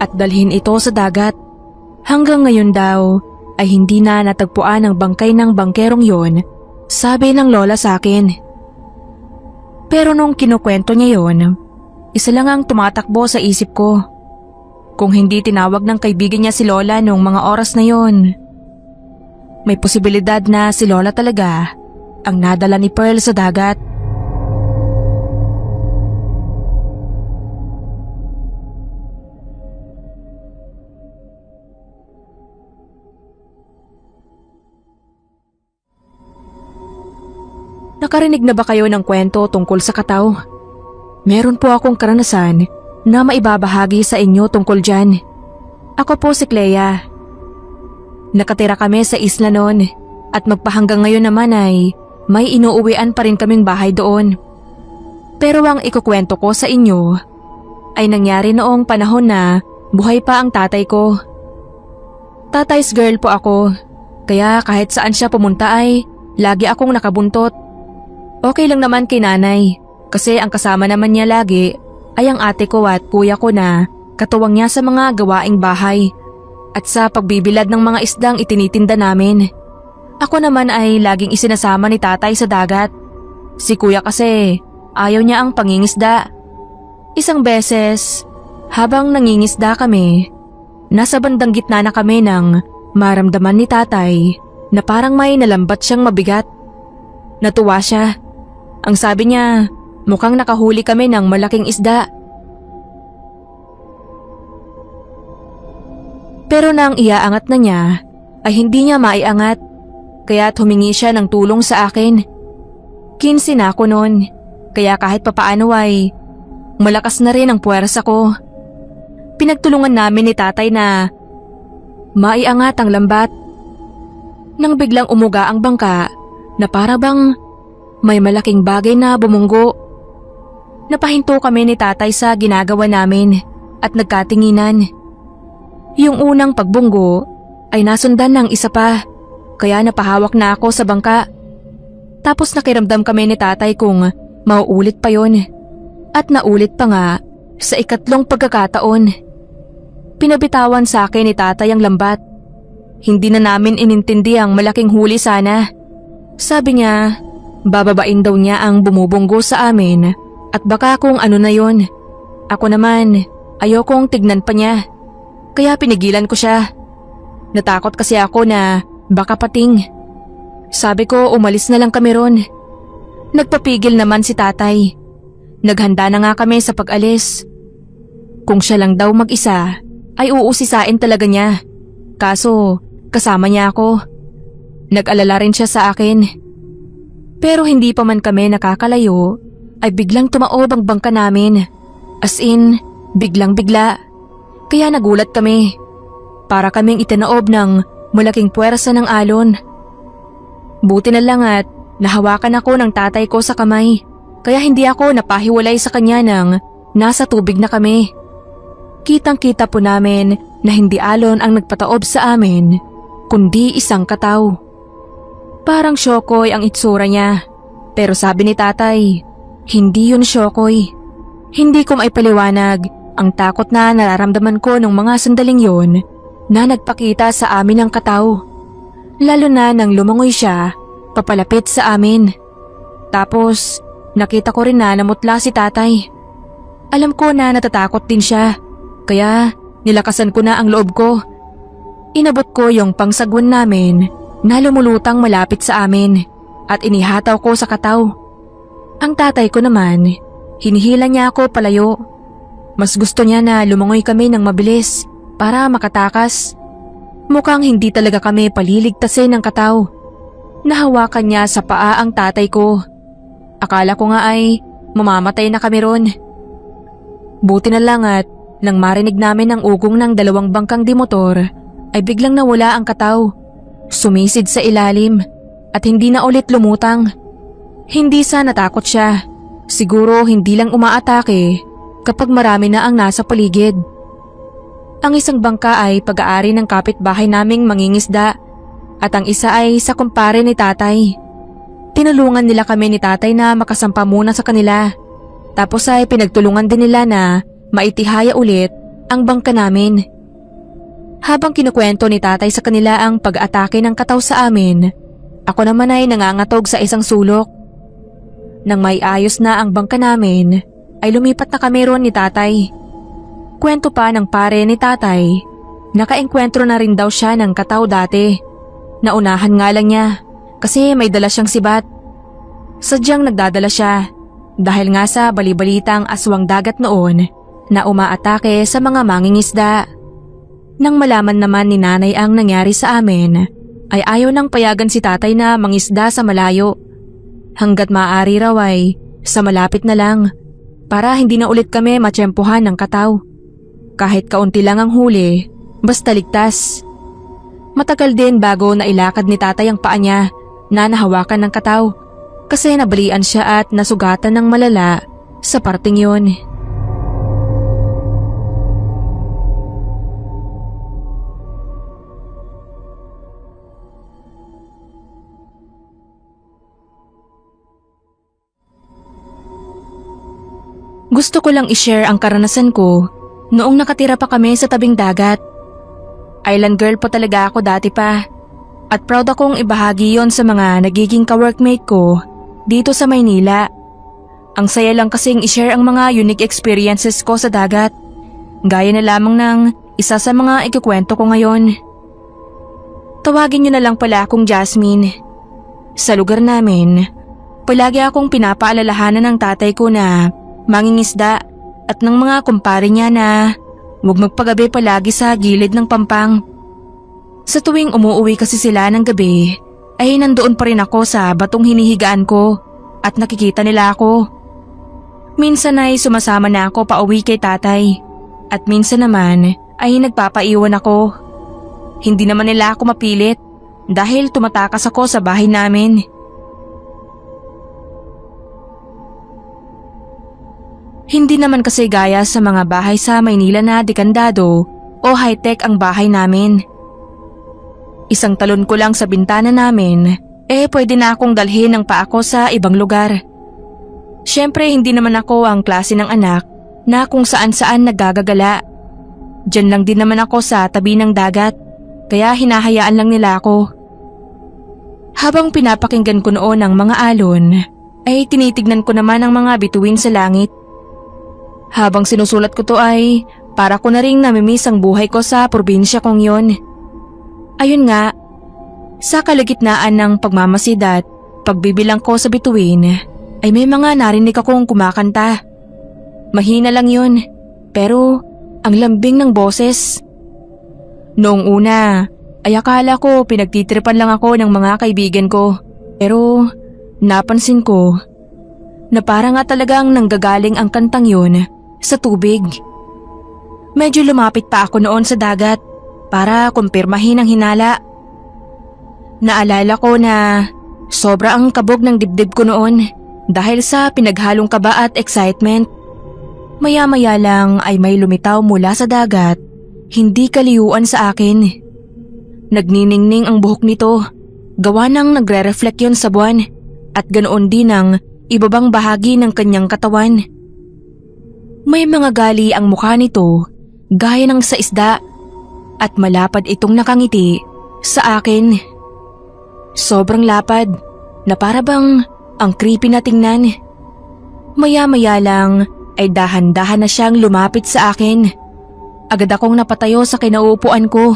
S1: at dalhin ito sa dagat. Hanggang ngayon daw ay hindi na natagpuan ang bangkay ng bangkerong yon, sabi ng lola sa akin. Pero nung kinukwento niya yon, isa lang ang tumatakbo sa isip ko. Kung hindi tinawag ng kaibigan niya si Lola nung mga oras na yon, may posibilidad na si Lola talaga ang nadala ni Pearl sa dagat. Nakarinig na ba kayo ng kwento tungkol sa kataw? Meron po akong karanasan na maibabahagi sa inyo tungkol dyan. Ako po si Clea. Nakatira kami sa isla noon at magpahanggang ngayon naman ay may inuuwian pa rin kaming bahay doon. Pero ang ikukwento ko sa inyo ay nangyari noong panahon na buhay pa ang tatay ko. Tatay's girl po ako, kaya kahit saan siya pumunta ay lagi akong nakabuntot. Okay lang naman kay nanay kasi ang kasama naman niya lagi ay ang ate ko at kuya ko na katuwang niya sa mga gawaing bahay at sa pagbibilad ng mga isdang itinitinda namin. Ako naman ay laging isinasama ni tatay sa dagat. Si kuya kasi ayaw niya ang pangingisda. Isang beses, habang nangingisda kami, nasa bandang gitna na kami nang maramdaman ni tatay na parang may nalambat siyang mabigat. Natuwa siya. Ang sabi niya, mukhang nakahuli kami ng malaking isda. Pero nang iaangat na niya, ay hindi niya maiangat, kaya't humingi siya ng tulong sa akin. 15 na ako noon, kaya kahit papaano ay malakas na rin ang puwersa ko. Pinagtulungan namin ni tatay na maiangat ang lambat. Nang biglang umuga ang bangka na para bang may malaking bagay na bumunggo. Napahinto kami ni tatay sa ginagawa namin at nagkatinginan. Yung unang pagbunggo ay nasundan ng isa pa, kaya napahawak na ako sa bangka. Tapos nakiramdam kami ni tatay kung mauulit pa yon. At naulit pa nga sa ikatlong pagkakataon. Pinabitawan sa akin ni tatay ang lambat. Hindi na namin inintindi ang malaking huli sana. Sabi niya, bababain daw niya ang bumubunggo sa amin at baka kung ano na yon. Ako naman, ayokong tignan pa niya. Kaya pinigilan ko siya. Natakot kasi ako na baka pating. Sabi ko umalis na lang kami ron. Nagpapigil naman si tatay. Naghanda na nga kami sa pag-alis. Kung siya lang daw mag-isa, ay uusisain talaga niya. Kaso, kasama niya ako. Nag-alala rin siya sa akin. Pero hindi pa man kami nakakalayo, ay biglang tumaob ang bangka namin. As in, biglang-bigla. Kaya nagulat kami. Para kaming itinaob ng malaking puwersa ng alon. Buti na lang at nahawakan ako ng tatay ko sa kamay. Kaya hindi ako napahiwalay sa kanya nang nasa tubig na kami. Kitang-kita po namin na hindi alon ang nagpataob sa amin, kundi isang kataw. Parang syokoy ang itsura niya. Pero sabi ni tatay, hindi yun syokoy. Hindi ko maipaliwanag ang takot na nararamdaman ko nung mga sandaling yon na nagpakita sa amin ang kataw. Lalo na nang lumangoy siya papalapit sa amin. Tapos nakita ko rin na namutla si tatay. Alam ko na natatakot din siya, kaya nilakasan ko na ang loob ko. Inabot ko yung pangsagwan namin na lumulutang malapit sa amin at inihataw ko sa kataw. Ang tatay ko naman, hinihila niya ako palayo. Mas gusto niya na lumangoy kami ng mabilis para makatakas. Mukhang hindi talaga kami paliligtasin ng kataw. Nahawakan niya sa paa ang tatay ko. Akala ko nga ay mamamatay na kami ron. Buti na lang at nang marinig namin ang ugong ng dalawang bangkang dimotor ay biglang nawala ang kataw. Sumisid sa ilalim at hindi na ulit lumutang. Hindi sa natakot siya. Siguro hindi lang umaatake kapag marami na ang nasa paligid. Ang isang bangka ay pag-aari ng kapitbahay naming mangingisda at ang isa ay sa kumpare ni tatay. Tinulungan nila kami ni tatay na makasampa muna sa kanila. Tapos ay pinagtulungan din nila na maitihaya ulit ang bangka namin. Habang kinukwento ni tatay sa kanila ang pag-atake ng kataw sa amin, ako naman ay nangangatog sa isang sulok. Nang may ayos na ang bangka namin, ay lumipat na kami ron ni tatay. Kwento pa ng pare ni tatay, nakaengkwentro na rin daw siya ng kataw dati. Naunahan nga lang niya kasi may dala siyang sibat. Sadyang nagdadala siya dahil nga sa balibalitang aswang dagat noon na umaatake sa mga mangingisda. Nang malaman naman ni nanay ang nangyari sa amin, ay ayaw nang payagan si tatay na mangisda sa malayo. Hanggat maaari raw ay sa malapit na lang para hindi na ulit kami matsyempohan ng kataw. Kahit kaunti lang ang huli, basta ligtas. Matagal din bago nailakad ni tatay ang paa niya na nahawakan ng kataw kasi nabalian siya at nasugatan ng malala sa parting yun. Gusto ko lang i-share ang karanasan ko noong nakatira pa kami sa tabing dagat. Island girl po talaga ako dati pa at proud akong ibahagi yon sa mga nagiging ka-workmate ko dito sa Maynila. Ang saya lang kasing i-share ang mga unique experiences ko sa dagat, gaya na lamang ng isa sa mga ikukwento ko ngayon. Tawagin niyo na lang pala akong Jasmine. Sa lugar namin, palagi akong pinapaalalahanan ng tatay ko na mangingisda at ng mga kumpare niya na huwag magpagabi palagi sa gilid ng pampang. Sa tuwing umuuwi kasi sila ng gabi, ay nandoon pa rin ako sa batong hinihigaan ko at nakikita nila ako. Minsan ay sumasama na ako pauwi kay tatay at minsan naman ay nagpapaiwan ako. Hindi naman nila ako mapilit dahil tumatakas ako sa bahay namin. Hindi naman kasi gaya sa mga bahay sa Maynila na dekandado o high-tech ang bahay namin. Isang talon ko lang sa bintana namin, pwede na akong dalhin ng paa ko sa ibang lugar. Siyempre hindi naman ako ang klase ng anak na kung saan-saan naggagagala. Diyan lang din naman ako sa tabi ng dagat, kaya hinahayaan lang nila ako. Habang pinapakinggan ko noon ang mga alon, ay tinitignan ko naman ang mga bituin sa langit. Habang sinusulat ko to ay para ko na ring namimiss ang buhay ko sa probinsya kong yon. Ayun nga, sa kalagitnaan ng pagmamasid at pagbibilang ko sa bituin ay may mga narinig akong kumakanta. Mahina lang yun, pero ang lambing ng boses. Noong una ay akala ko pinagtitripan lang ako ng mga kaibigan ko, pero napansin ko na parang nga talagang nanggagaling ang kantang yun sa tubig. Medyo lumapit pa ako noon sa dagat para kumpirmahin ang hinala. Naalala ko na sobra ang kabog ng dibdib ko noon dahil sa pinaghalong kaba at excitement. Maya-maya lang ay may lumitaw mula sa dagat, hindi kaliyuan sa akin. Nagniningning ang buhok nito, gawa ng nagre-reflect yun sa buwan at ganoon din ang ibabang bahagi ng kanyang katawan. May mga gali ang mukha nito gaya ng sa isda at malapad itong nakangiti sa akin. Sobrang lapad na para bang ang creepy na tingnan. Maya-maya lang ay dahan-dahan na siyang lumapit sa akin. Agad akong napatayo sa kinauupuan ko.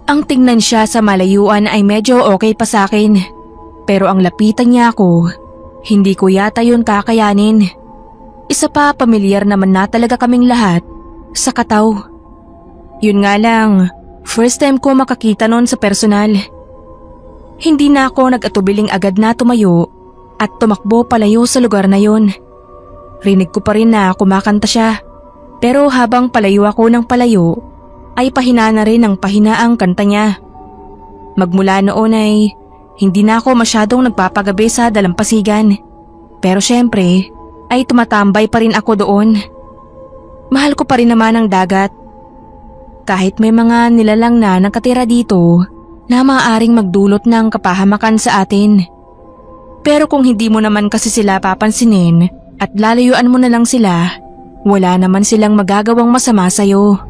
S1: Ang tingnan siya sa malayuan ay medyo okay pa sa akin, pero ang lapitan niya ako, hindi ko yata yun kakayanin. Isa pa, pamilyar naman na talaga kaming lahat sa kataw. Yun nga lang, first time ko makakita nun sa personal. Hindi na ako nag-atubiling agad na tumayo at tumakbo palayo sa lugar na yun. Rinig ko pa rin na kumakanta siya, pero habang palayo ako ng palayo, ay pahina na rin ang pahina ang kanta niya. Magmula noon ay hindi na ako masyadong nagpapagabi sa dalampasigan, pero syempre ay tumatambay pa rin ako doon. Mahal ko pa rin naman ang dagat. Kahit may mga nilalang na nakatira dito na maaaring magdulot ng kapahamakan sa atin. Pero kung hindi mo naman kasi sila papansinin at lalayuan mo na lang sila, wala naman silang magagawang masama sa'yo.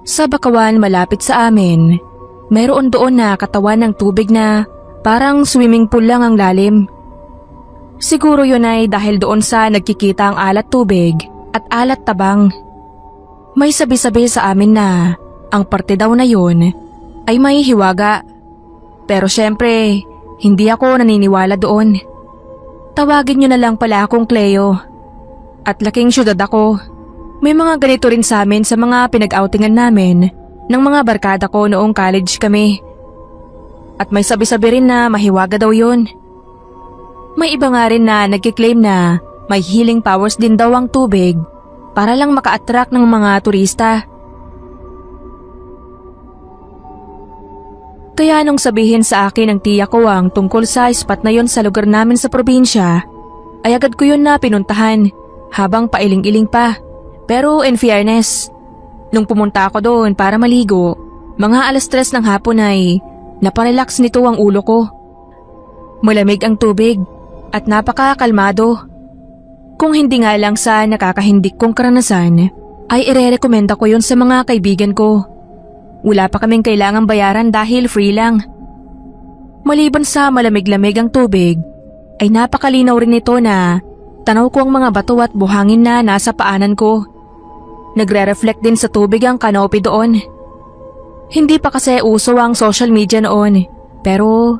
S1: Sa bakawan malapit sa amin, mayroon doon na katawan ng tubig na parang swimming pool lang ang lalim. Siguro yun ay dahil doon sa nagkikita ang alat tubig at alat tabang. May sabi-sabi sa amin na ang parte daw na yun ay may hiwaga. Pero syempre, hindi ako naniniwala doon. Tawagin niyo na lang pala akong Cleo. At laking syudad ako. May mga ganito rin sa amin sa mga pinag-outingan namin ng mga barkada ko noong college kami. At may sabi-sabi rin na mahiwaga daw yun. May iba nga rin na nagkiklaim na may healing powers din daw ang tubig para lang maka-attract ng mga turista. Kaya nung sabihin sa akin ng tiya ko ang tungkol sa spot na yon sa lugar namin sa probinsya, ay agad ko yun na pinuntahan habang pailing-iling pa. Pero in fairness, nung pumunta ako doon para maligo, mga 3:00 ng hapon ay naparelax nito ang ulo ko. Malamig ang tubig at napakakalmado. Kung hindi nga lang sa nakakahindik kong karanasan, ay ire-recommenda ko yun sa mga kaibigan ko. Wala pa kaming kailangang bayaran dahil free lang. Maliban sa malamig-lamig ang tubig, ay napakalinaw rin ito na tanaw ko ang mga bato at buhangin na nasa paanan ko. Nagre-reflect din sa tubig ang canopy doon. Hindi pa kasi uso ang social media noon, pero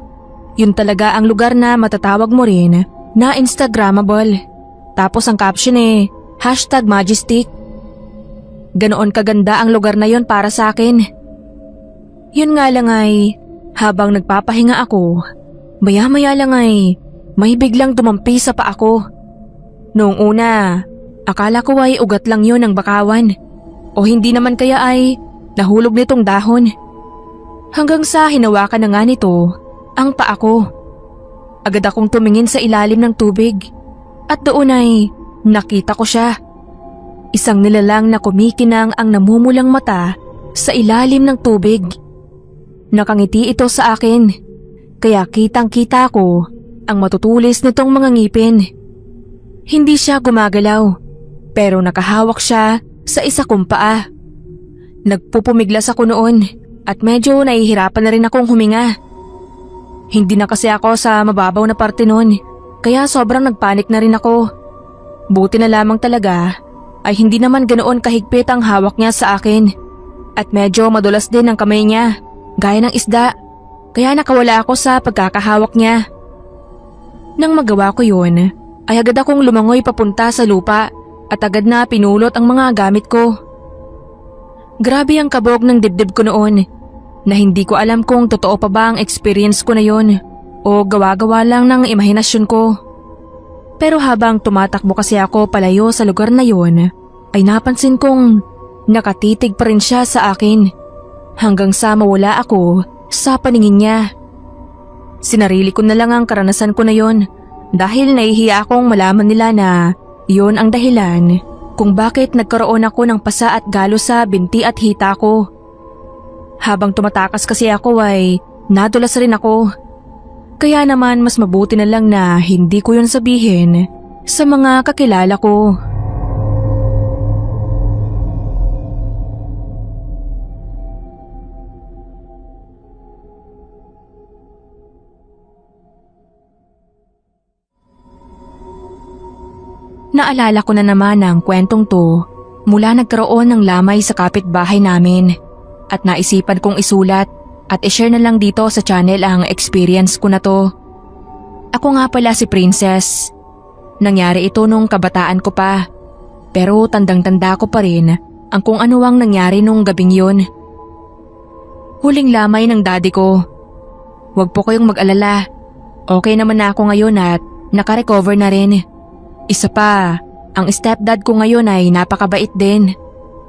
S1: yun talaga ang lugar na matatawag mo rin na Instagrammable. Tapos ang caption #Majestic. Ganoon kaganda ang lugar na yon para sa akin. Yun nga lang ay, habang nagpapahinga ako, maya-maya lang ay may biglang dumampi sa paa ko. Noong una, akala ko ay ugat lang yun ng bakawan o hindi naman kaya ay nahulog nitong dahon. Hanggang sa hinawakan na nga nito ang paa ko. Agad akong tumingin sa ilalim ng tubig at doon ay nakita ko siya. Isang nilalang na kumikinang ang namumulang mata sa ilalim ng tubig. Nakangiti ito sa akin, kaya kitang-kita ko ang matutulis nitong mga ngipin. Hindi siya gumagalaw, pero nakahawak siya sa isa kong paa. Nagpupumiglas ako noon at medyo nahihirapan na rin akong huminga. Hindi na kasi ako sa mababaw na parte noon, kaya sobrang nagpanik na rin ako. Buti na lamang talaga ay hindi naman ganoon kahigpit ang hawak niya sa akin at medyo madulas din ang kamay niya. Gaya ng isda, kaya nakawala ako sa pagkakahawak niya. Nang magawa ko yun, ay agad akong lumangoy papunta sa lupa at agad na pinulot ang mga gamit ko. Grabe ang kabog ng dibdib ko noon na hindi ko alam kung totoo pa ba ang experience ko na yun o gawa-gawa lang ng imahinasyon ko. Pero habang tumatakbo kasi ako palayo sa lugar na yun, ay napansin kong nakatitig pa rin siya sa akin. Hanggang sa mawala ako sa paningin niya. Sinarili ko na lang ang karanasan ko na yon dahil nahihiya akong malaman nila na yon ang dahilan kung bakit nagkaroon ako ng pasa at galo sa binti at hita ko. Habang tumatakas kasi ako ay nadulas rin ako. Kaya naman mas mabuti na lang na hindi ko yon sabihin sa mga kakilala ko. Naalala ko na naman ang kwentong to mula nagkaroon ng lamay sa kapitbahay namin at naisipan kong isulat at ishare na lang dito sa channel ang experience ko na to. Ako nga pala si Princess. Nangyari ito nung kabataan ko pa, pero tandang-tanda ko pa rin ang kung ano ang nangyari nung gabing yun. Huling lamay ng daddy ko. Huwag po kayong mag-alala. Okay naman na ako ngayon at nakarecover na rin. Isa pa, ang stepdad ko ngayon ay napakabait din.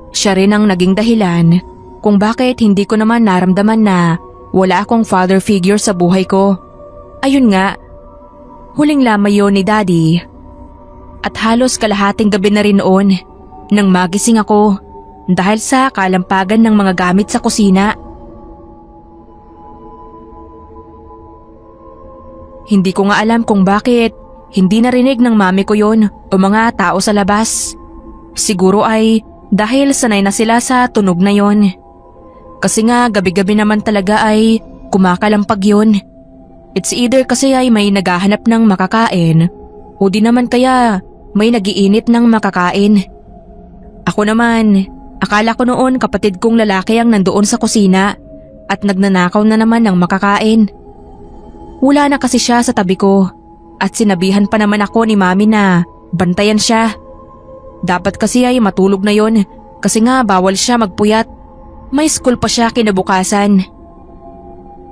S1: Siya rin ang naging dahilan kung bakit hindi ko naman naramdaman na wala akong father figure sa buhay ko. Ayun nga, huling lamay yun ni daddy. At halos kalahating gabi na rin noon nang magising ako dahil sa kalampagan ng mga gamit sa kusina. Hindi ko nga alam kung bakit hindi narinig ng mami ko yon o mga tao sa labas. Siguro ay dahil sanay na sila sa tunog na yon. Kasi nga gabi-gabi naman talaga ay kumakalampag yon. It's either kasi ay may naghahanap ng makakain o di naman kaya may nagiinit ng makakain. Ako naman, akala ko noon kapatid kong lalaki ang nandoon sa kusina at nagnanakaw na naman ng makakain. Wala na kasi siya sa tabi ko. At sinabihan pa naman ako ni Mami na bantayan siya. Dapat kasi ay matulog na yon kasi nga bawal siya magpuyat. May school pa siya kinabukasan.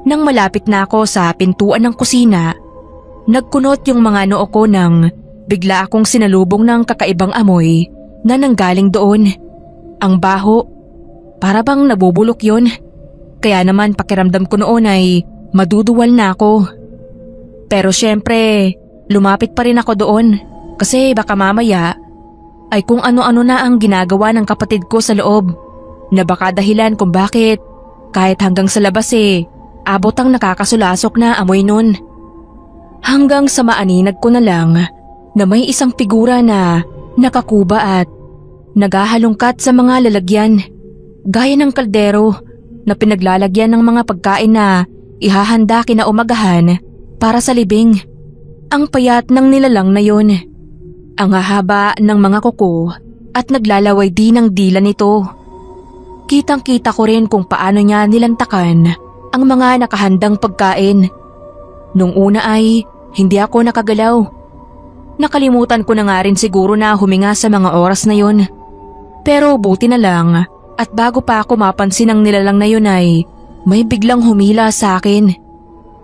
S1: Nang malapit na ako sa pintuan ng kusina, nagkunot yung mga noo ko nang bigla akong sinalubong ng kakaibang amoy na nanggaling doon. Ang baho. Para bang nabubulok yon. Kaya naman pakiramdam ko noon ay maduduwal na ako. Pero syempre, lumapit pa rin ako doon kasi baka mamaya ay kung ano-ano na ang ginagawa ng kapatid ko sa loob na baka dahilan kung bakit kahit hanggang sa labas abot ang nakakasulasok na amoy nun. Hanggang sa maaninag ko na lang na may isang figura na nakakuba at naghahalongkat sa mga lalagyan gaya ng kaldero na pinaglalagyan ng mga pagkain na ihahanda kinaumagahan para sa libing. Ang payat ng nilalang na yon. Ang hahaba ng mga kuko at naglalaway din ng dila nito. Kitang-kita ko rin kung paano niya nilantakan ang mga nakahandang pagkain. Nung una ay hindi ako nakagalaw. Nakalimutan ko na nga rin siguro na huminga sa mga oras na yon. Pero buti na lang at bago pa ako mapansin ang nilalang na yun ay may biglang humila sa akin.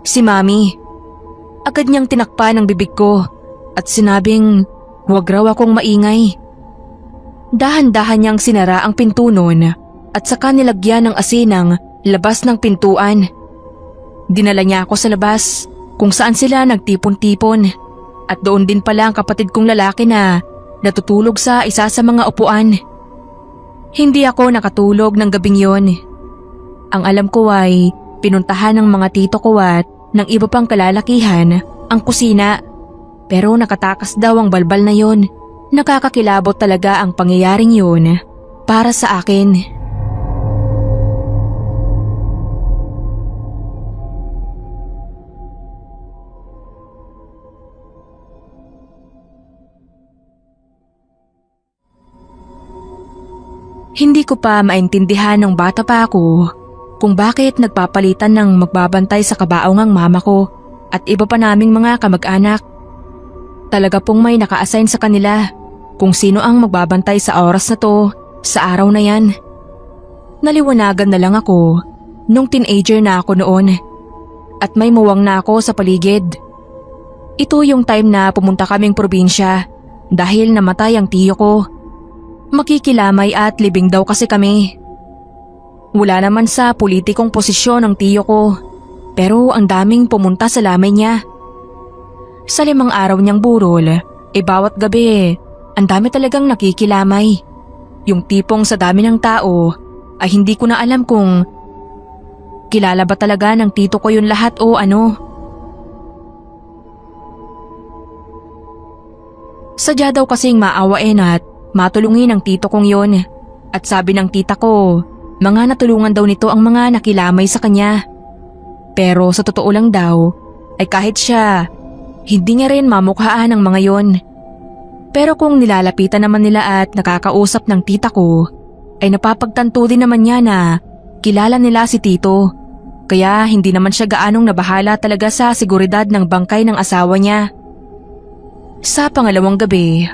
S1: Si Mami. Agad niyang tinakpan ang bibig ko at sinabing huwag raw akong maingay. Dahan-dahan niyang sinara ang pinto nun at saka nilagyan ng asin ang labas ng pintuan. Dinala niya ako sa labas kung saan sila nagtipon-tipon at doon din pala ang kapatid kong lalaki na natutulog sa isa sa mga upuan. Hindi ako nakatulog ng gabing yon. Ang alam ko ay pinuntahan ng mga tito ko at ng iba pang kalalakihan ang kusina. Pero nakatakas daw ang balbal na yon. Nakakakilabot talaga ang pangyayaring yun para sa akin. Hindi ko pa maintindihan ng bata pa ako kung bakit nagpapalitan ng magbabantay sa kabaong ang mama ko at iba pa naming mga kamag-anak. Talaga pong may naka-assign sa kanila kung sino ang magbabantay sa oras na to, sa araw na yan. Naliwanagan na lang ako nung teenager na ako noon at may muwang na ako sa paligid. Ito yung time na pumunta kaming probinsya dahil namatay ang tiyo ko. Makikilamay at libing daw kasi kami. Wala naman sa politikong posisyon ang tiyo ko, pero ang daming pumunta sa lamay niya. Sa 5 araw niyang burol, bawat gabi, ang dami talagang nakikilamay. Yung tipong sa dami ng tao, ay hindi ko na alam kung kilala ba talaga ng tito ko yun lahat o ano. Sadya daw kasing maawain at matulungin ang tito kong yon. At sabi ng tita ko, mga natulungan daw nito ang mga nakilamay sa kanya. Pero sa totoo lang daw, ay kahit siya, hindi niya rin mamukhaan ang mga yon. Pero kung nilalapitan naman nila at nakakausap ng tita ko, ay napapagtanto din naman niya na kilala nila si tito. Kaya hindi naman siya gaanong nabahala talaga sa seguridad ng bangkay ng asawa niya. Sa pangalawang gabi,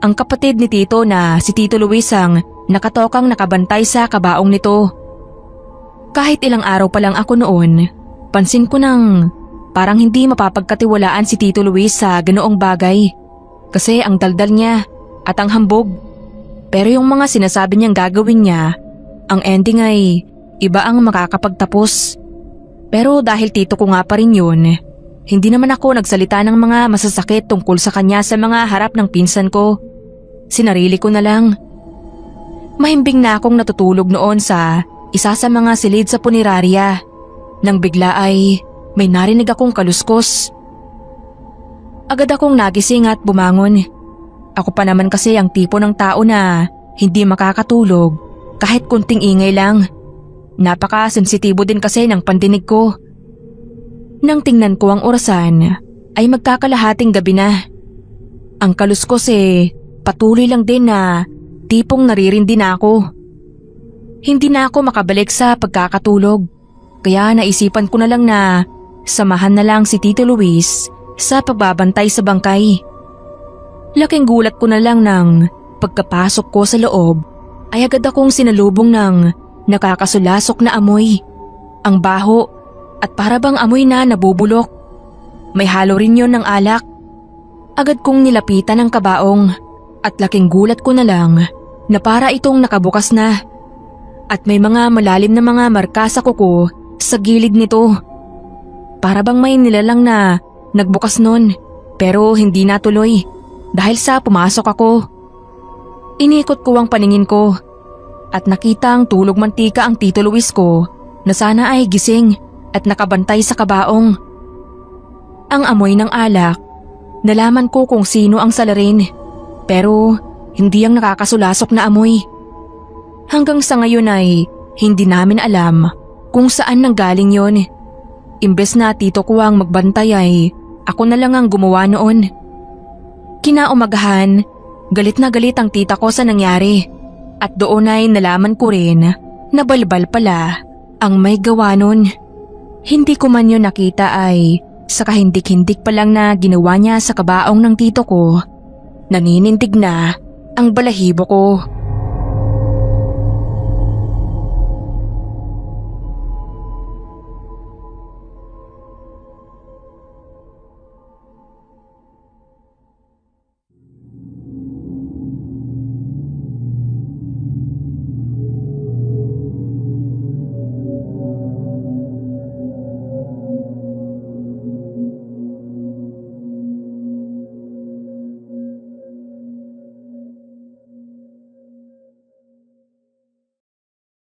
S1: ang kapatid ni tito na si Tito Luis ang nakatokang nakabantay sa kabaong nito. Kahit ilang araw pa lang ako noon, pansin ko nang parang hindi mapapagkatiwalaan si Tito Luis sa ganoong bagay. Kasi ang daldal niya at ang hambog. Pero yung mga sinasabi niyang gagawin niya, ang ending ay iba ang makakapagtapos. Pero dahil tito ko nga pa rin yun, hindi naman ako nagsalita ng mga masasakit tungkol sa kanya sa mga harap ng pinsan ko. Sinarili ko na lang. Mahimbing na akong natutulog noon sa isa sa mga silid sa punerarya. Nang bigla ay may narinig akong kaluskos. Agad akong nagising at bumangon. Ako pa naman kasi ang tipo ng tao na hindi makakatulog kahit kunting ingay lang. Napaka-sensitibo din kasi ng pandinig ko. Nang tingnan ko ang orasan ay magkakalahating gabi na. Ang kaluskos patuloy lang din na tipong naririndi na ako. Hindi na ako makabalik sa pagkakatulog. Kaya naisipan ko na lang na samahan na lang si Tito Luis sa pagbabantay sa bangkay. Laking gulat ko na lang nang pagkapasok ko sa loob ay agad akong sinalubong ng nakakasulasok na amoy. Ang baho at para bang amoy na nabubulok. May halo rin yon ng alak. Agad kong nilapitan ang kabaong at laking gulat ko na lang na para itong nakabukas na. At may mga malalim na mga marka sa kuko sa gilid nito. Para bang may nilalang na nagbukas nun pero hindi natuloy dahil sa pumasok ako. Inikot ko ang paningin ko at nakitang tulog mantika ang Tito Luis ko na sana ay gising at nakabantay sa kabaong. Ang amoy ng alak, nalaman ko kung sino ang salarin pero hindi ang nakakasulasok na amoy. Hanggang sa ngayon ay hindi namin alam kung saan nanggaling yon. Imbes na tito ko ang magbantay ay ako na lang ang gumawa noon. Kinaumagahan, galit na galit ang tita ko sa nangyari at doon ay nalaman ko rin na balbal pala ang may gawa nun. Hindi ko man yun nakita ay sa kahindik-hindik pa lang na ginawa niya sa kabaong ng tito ko, naninindig na ang balahibo ko.